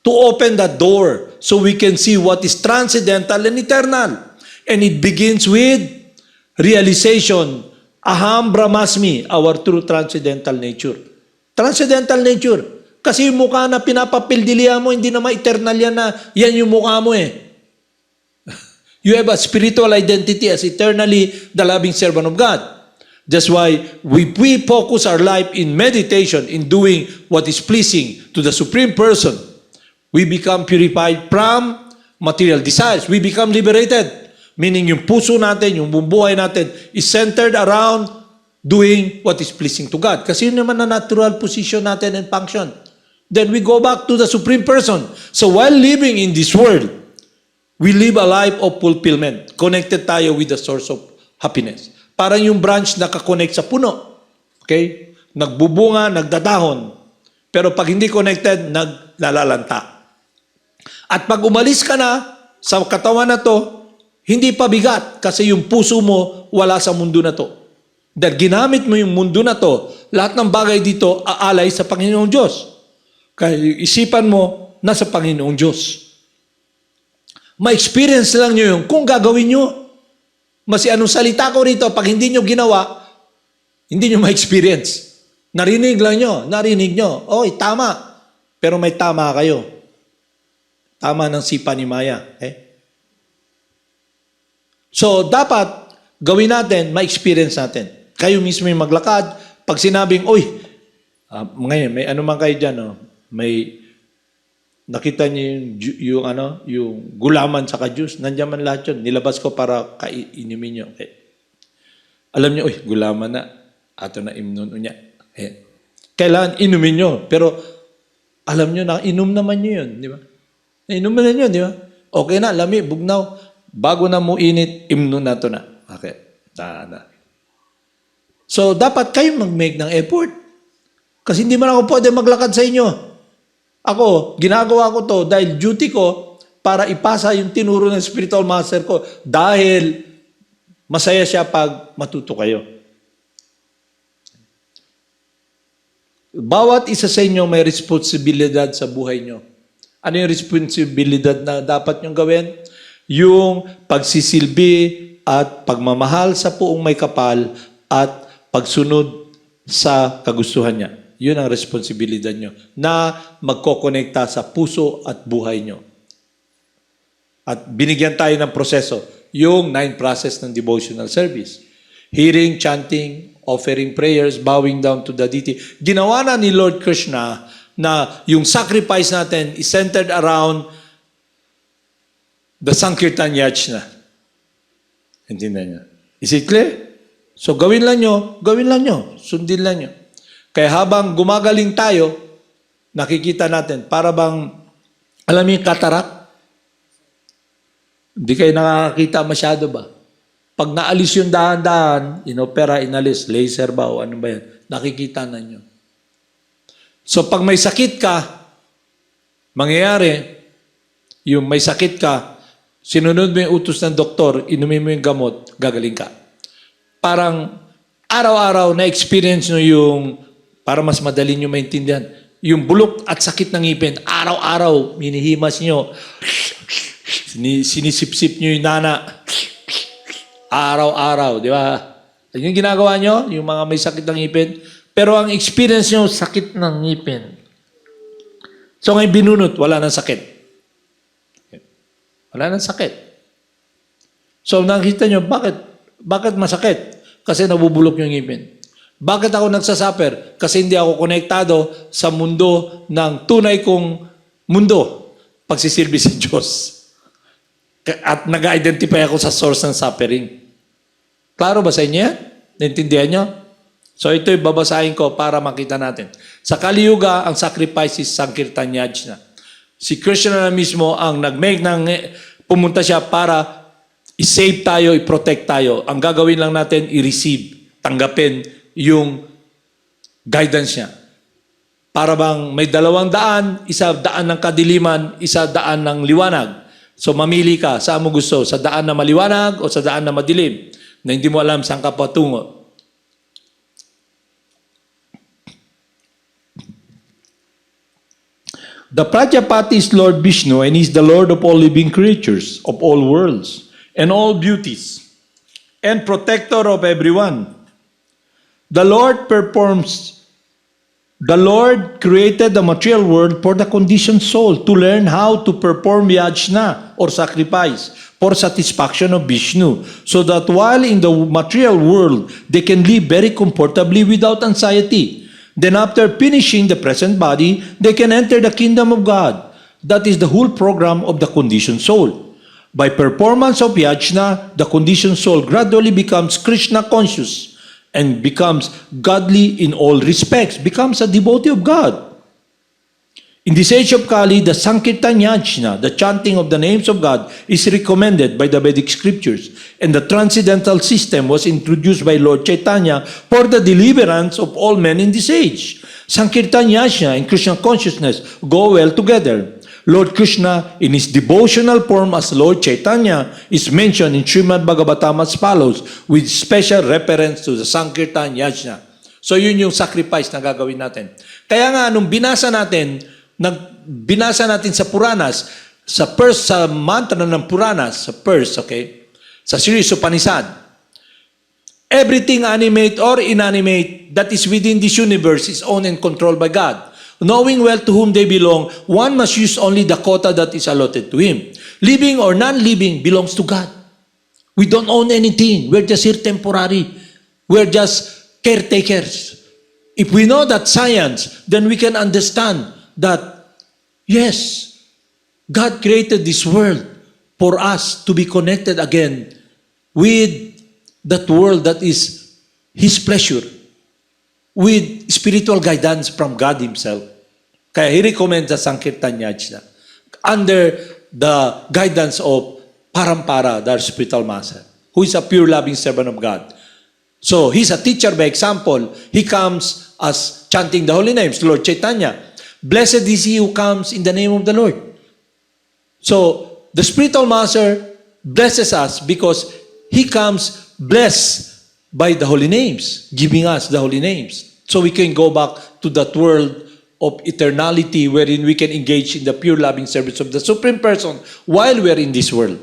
To open that door so we can see what is transcendental and eternal. And it begins with realization, aham brahmasmi, our true transcendental nature. Transcendental nature. Kasi yung mukha na pinapapildilihan mo, hindi naman eternal yan na yan yung mukha mo eh. You have a spiritual identity as eternally the loving servant of God. That's why we focus our life in meditation, in doing what is pleasing to the Supreme Person. We become purified from material desires. We become liberated. Meaning yung puso natin, yung buhay natin is centered around doing what is pleasing to God. Kasi yun naman na natural position natin and function. Then we go back to the Supreme Person. So while living in this world, we live a life of fulfillment. Connected tayo with the source of happiness. Parang yung branch nakakonect sa puno. Okay? Nagbubunga, nagdadahon. Pero pag hindi connected, naglalalanta. At pag umalis ka na sa katawan na to, Hindi pa bigat kasi yung puso mo wala sa mundo na to. Dahil ginamit mo yung mundo na to, lahat ng bagay dito aalay sa Panginoong Diyos. Kaya yung isipan mo nasa Panginoong Diyos. Ma-experience lang nyo yung kung gagawin nyo. Masi anong salita ko rito, pag hindi nyo ginawa, hindi nyo ma-experience. Narinig lang nyo, narinig nyo. Oy, tama. Pero may tama kayo. Tama ng sipa ni Maya. So, dapat gawin natin, ma-experience natin. Kayo mismo yung maglakad. Pag sinabing, uy, ngayon, may ano man kayo dyan, may nakita niyo yung gulaman sa juice, nandiyan man lahat yun. Nilabas ko para inumin nyo. Alam niyo, uy, gulaman na. Ato na imnon unya. Kailangan inumin nyo. Pero alam nyo na, inom naman nyo yun. Di ba? Inom na yun, di ba? Okay na, lami, bugnaw. Bago na mo init, imnon na to na. Okay. Na. So, dapat kayo mag-make ng effort. Kasi hindi man ako pwede maglakad sa inyo. Ako, ginagawa ko to dahil duty ko para ipasa yung tinuro ng spiritual master ko. Dahil masaya siya pag matuto kayo. Bawat isa sa inyo may responsibilidad sa buhay nyo. Ano yung responsibilidad na dapat nyong gawin? Yung pagsisilbi at pagmamahal sa puong may kapal at pagsunod sa kagustuhan niya. Yun ang responsibilidad nyo na magkokonekta sa puso at buhay nyo. At binigyan tayo ng proseso, yung 9 process ng devotional service. Hearing, chanting, offering prayers, bowing down to the deity. Ginawa na ni Lord Krishna na yung sacrifice natin is centered around the Sankirtan Yajna. Intindihan niya. Is it clear? So gawin lang nyo, sundin lang nyo. Kaya habang gumagaling tayo, nakikita natin, para bang, alam niyo yung katarak? Hindi kayo nakakakita masyado ba? Pag naalis yung dahan-dahan, inopera, inalis, laser ba o ano ba yan, nakikita na nyo. So pag may sakit ka, mangyayari, yung may sakit ka, sinunod mo yung utos ng doktor, inumin mo yung gamot, gagaling ka. Parang araw-araw na-experience nyo yung, para mas madali nyo maintindihan, yung bulok at sakit ng ngipin, araw-araw, minihimas nyo, sinisip-sip nyo yung nana, araw-araw, di ba? Yung ginagawa nyo, yung mga may sakit ng ngipin, pero ang experience nyo, sakit ng ngipin. So ngayon binunot, wala nang sakit. Wala nang sakit. So nakita nyo, bakit masakit? Kasi nabubulok yung ngipin. Bakit ako nagsasuffer? Kasi hindi ako konektado sa mundo ng tunay kong mundo. Pagsisilbi sa Diyos. At nag-identify ako sa source ng suffering. Klaro ba sa inyo yan? Naintindihan nyo? So ito'y babasahin ko para makita natin. Sa Kali-yuga, ang sacrifice is Sankirtan Yajna. Si Krishna na mismo ang nag-make pumunta siya para i-save tayo, i-protect tayo. Ang gagawin lang natin, i-receive, tanggapin yung guidance niya. Para bang may 2 daan, isa daan ng kadiliman, isa daan ng liwanag. So mamili ka, saan mo gusto? Sa daan na maliwanag o sa daan na madilim? Na hindi mo alam saan ka patungo. The Prajapati is Lord Vishnu and is the Lord of all living creatures, of all worlds, and all beauties, and protector of everyone. The Lord created the material world for the conditioned soul to learn how to perform yajna or sacrifice for satisfaction of Vishnu, so that while in the material world, they can live very comfortably without anxiety. Then after finishing the present body, they can enter the kingdom of God. That is the whole program of the conditioned soul. By performance of yajna, the conditioned soul gradually becomes Krishna conscious and becomes godly in all respects, becomes a devotee of God. In this age of Kali, the Sankirtan Yajna, the chanting of the names of God, is recommended by the Vedic scriptures, and the transcendental system was introduced by Lord Chaitanya for the deliverance of all men in this age. Sankirtan Yajna and Krishna consciousness go well together. Lord Krishna, in his devotional form as Lord Chaitanya, is mentioned in Srimad Bhagavatam as follows, with special reference to the Sankirtan Yajna. So yun yung sacrifice na gagawin natin. Kaya nga, nung binasa natin sa Puranas, sa mantra ng Puranas, sa series Upanishad, everything animate or inanimate that is within this universe is owned and controlled by God. Knowing well to whom they belong, one must use only the quota that is allotted to him. Living or non-living belongs to God. We don't own anything. We're just here temporary. We're just caretakers. If we know that science, then we can understand that, yes, God created this world for us to be connected again with that world that is His pleasure, with spiritual guidance from God Himself. Kaya He recommends the Sankirtan Yajna under the guidance of Parampara, the spiritual master, who is a pure loving servant of God. So, he's a teacher by example. He comes as chanting the holy names, Lord Chaitanya. Blessed is he who comes in the name of the Lord. So, the spiritual master blesses us because he comes blessed by the holy names, giving us the holy names. So we can go back to that world of eternality wherein we can engage in the pure loving service of the Supreme Person while we are in this world.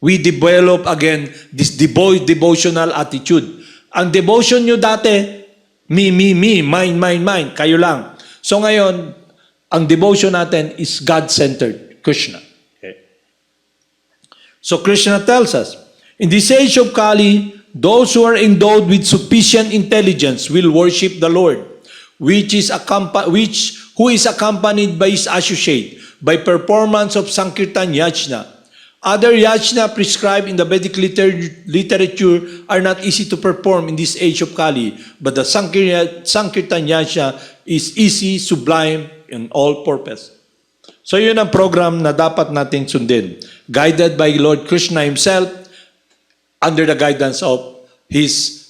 We develop again this devotional attitude. Ang devotion nyo dati, me, mine, kayo lang. So ngayon, ang devotion natin is God-centered, Krishna. Okay. So Krishna tells us, in this age of Kali, those who are endowed with sufficient intelligence will worship the Lord, who is accompanied by his associate, by performance of Sankirtan Yajna. Other yajna prescribed in the Vedic literature are not easy to perform in this age of Kali, but the Sankirtan Yajna is easy, sublime, and all-purpose. So yun ang program na dapat nating sundin, guided by Lord Krishna Himself, under the guidance of His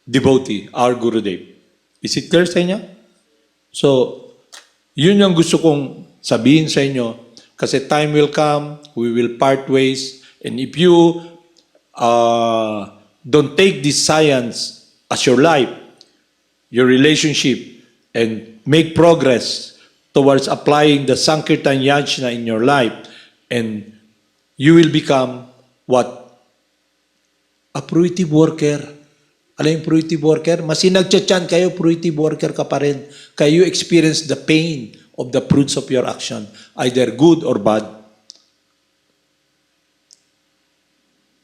devotee, our Gurudev. Is it clear sa inyo? So, yun yung gusto kong sabihin sa inyo, kasi time will come, we will part ways, and if you don't take this science as your life, your relationship, and make progress towards applying the Sankirtan Yajna in your life, and you will become what? A fruitive worker. Alam yung fruitive worker? Masinagtsatsan kayo, fruitive worker ka pa rin. Kaya you experience the pain of the fruits of your action, either good or bad.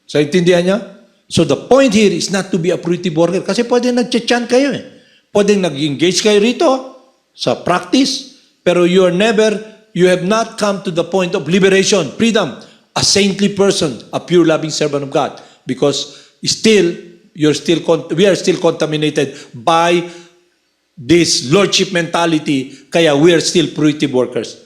So, intindihan niya? So, the point here is not to be a fruitive worker. Kasi pwede nagtsatsan kayo eh. Pwede nag-engage kayo rito sa practice, pero you have not come to the point of liberation, freedom, a saintly person, a pure loving servant of God. Because we are still contaminated by this lordship mentality, kaya we are still fruitive workers.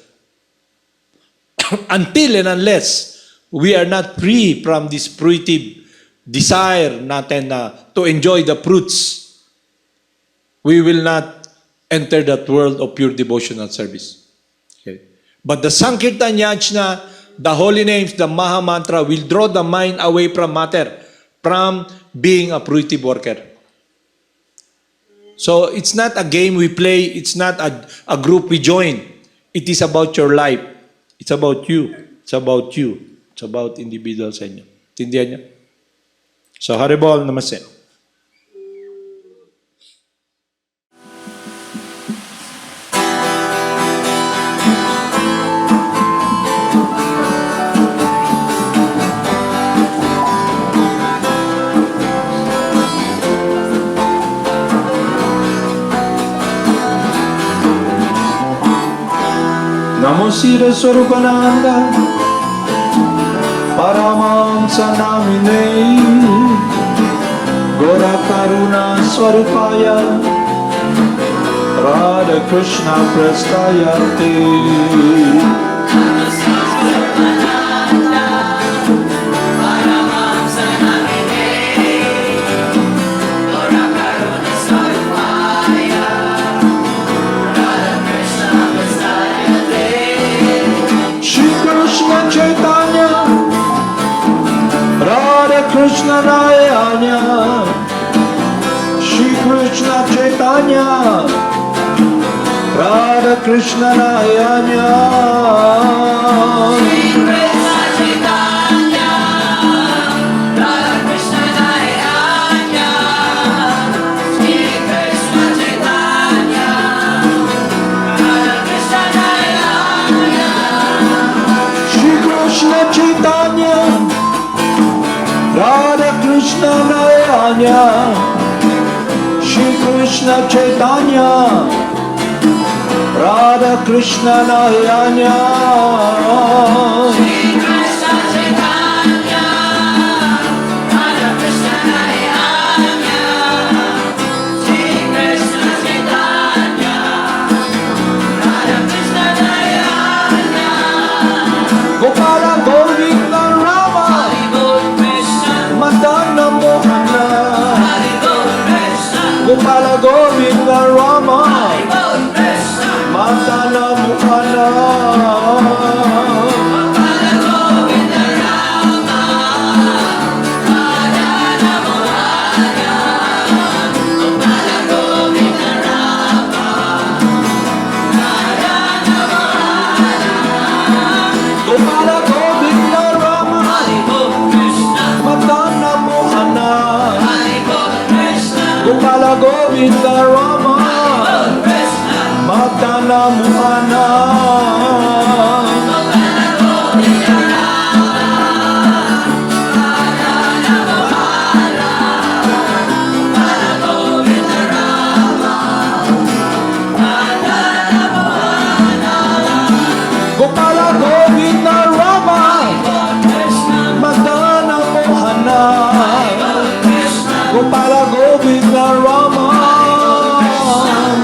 Until and unless we are not free from this fruitive desire natin to enjoy the fruits, we will not enter that world of pure devotional service. Okay. But the Sankirtan Yajna, the holy names, the Maha Mantra will draw the mind away from matter, from being a fruitive worker. So it's not a game we play, it's not a group we join. It is about your life. It's about you. It's about you. It's about individual sa inyo. Tindihan niyo? So Haribol, namaste. Namo Sira Swarupananda Paramam Sanamine Gora Karuna Swarupaya Radha Krishna Prastayate Krishna Narayana, Shri Krishna Chaitanya, Radha Krishna Narayana, Shri Krishna Chaitanya, Radha Krishna Narayana, Shri Krishna Chaitanya, Radha Krishna Narayana, Shri Krishna Chaitanya, Radha Krishna Narayana, Shri Krishna Chaitanya, Radha Krishna Narayana, Shri Krishna Chaitanya, Radha Krishna Narayana, Shri Krishna Chaitanya, Radha Krishna Narayana, Gopala Govinda Rama, Hari Bol Krishna, Madana Mohana, Hari Bol Krishna, Gopala Govinda Rama, Hari Bol Krishna, Madana Mohana, Gopala Govinda Rama, Madana Mohana, Gopala Govinda Rama, Madana Mohana, Gopala Govinda Rama, Hari Bol Krishna, Madana Mohana, Hari Bol Krishna, Gopala Govinda Rama, Bol Krishna, Madana Mohana, Gopala Govinda Rama, Madana Mohana, Gopala Govinda Rama, Madana Mohana, Gopala Govinda Rama, Bol Krishna, Madana Mohana, Bol Krishna, Gopala Govinda Rama,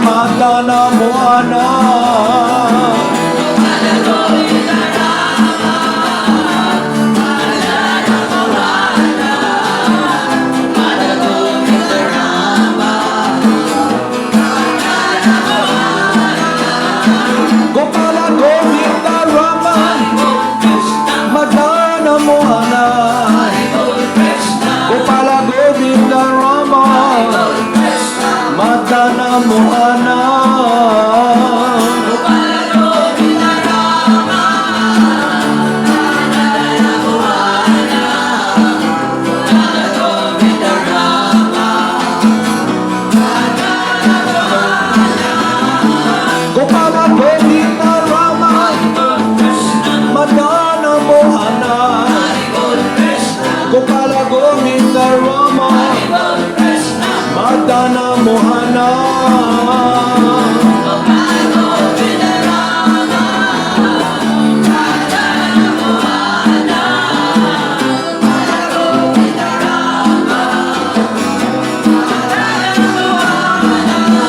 Madana Mohana, Gopala Govinda Rama, Madana Mohana, Gopala Govinda Rama, Madana Mohana, Gopala Govinda Rama, Bol Krishna, Madana Mohana, Bol Krishna, Gopala Govinda Rama, Bol Krishna, Madana Mohana, Gopala Govinda Rama, Madana Mohana, Gopala Govinda Rama, Madana Mohana, Gopala Govinda Rama, Bol Krishna, Madana Mohana, Bol Krishna, Gopala Govinda Rama, Bol Krishna, Madana Mohana, Gopala Govinda Rama, Madana Mohana, Gopala Govinda Rama, Madana Mohana,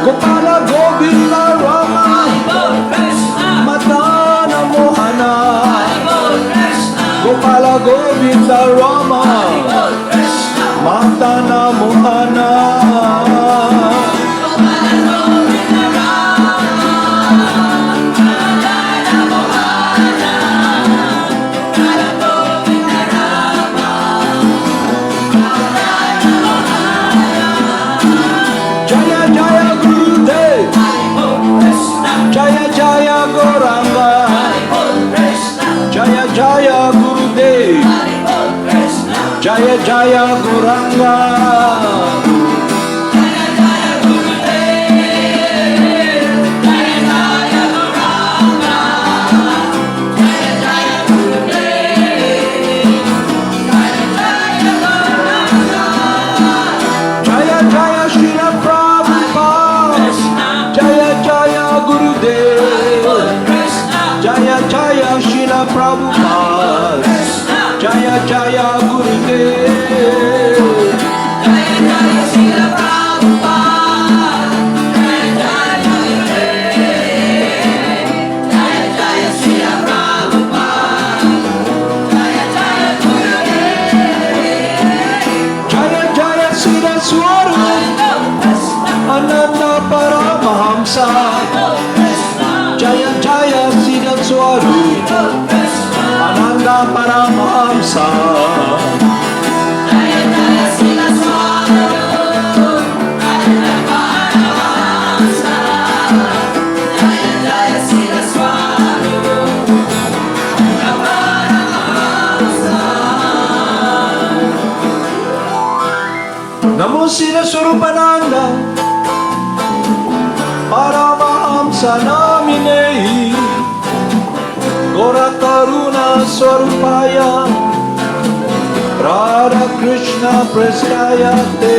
Gopala Govinda Rama, Bol Krishna, Madana Mohana, Bol Krishna, Gopala Govinda Rama, Bol Krishna, Madana Mohana, Gopala Govinda Rama, Madana Mohana, Gopala Govinda Rama, Madana Mohana, Jaya Jaya Gurudev, Bol Krishna, Jaya Jaya Gauranga, Bol Krishna, Jaya Jaya Gurudev, Bol Krishna, Jaya Jaya Gauranga, Jaya Jaya Gurudev, Jaya Jaya Gauranga, Jaya Jaya Gurudev, Jaya Jaya Gauranga, Jaya Jaya Srila Prabhupada, Krishna, Jaya Jaya Gurudev, Bol Krishna, Jaya Jaya Srila Prabhupada, Krishna, Jaya Jaya Gurudev, Jaya Jaya Srila Prabhupada, Jaya Jaya Gurudev, Jaya Jaya Srila Prabhupada, Jaya Jaya Gurudev, Jaya Jaya Srila Swarup, Bol Krishna, Ananda Paramahamsa, Bol Krishna, Jaya Jaya Srila Swarup, Bol Krishna, Ananda Paramahamsa, sila Surupananda Paramahamsa namine Gora Karuna Swarupaya Radha Krishna Prasthayate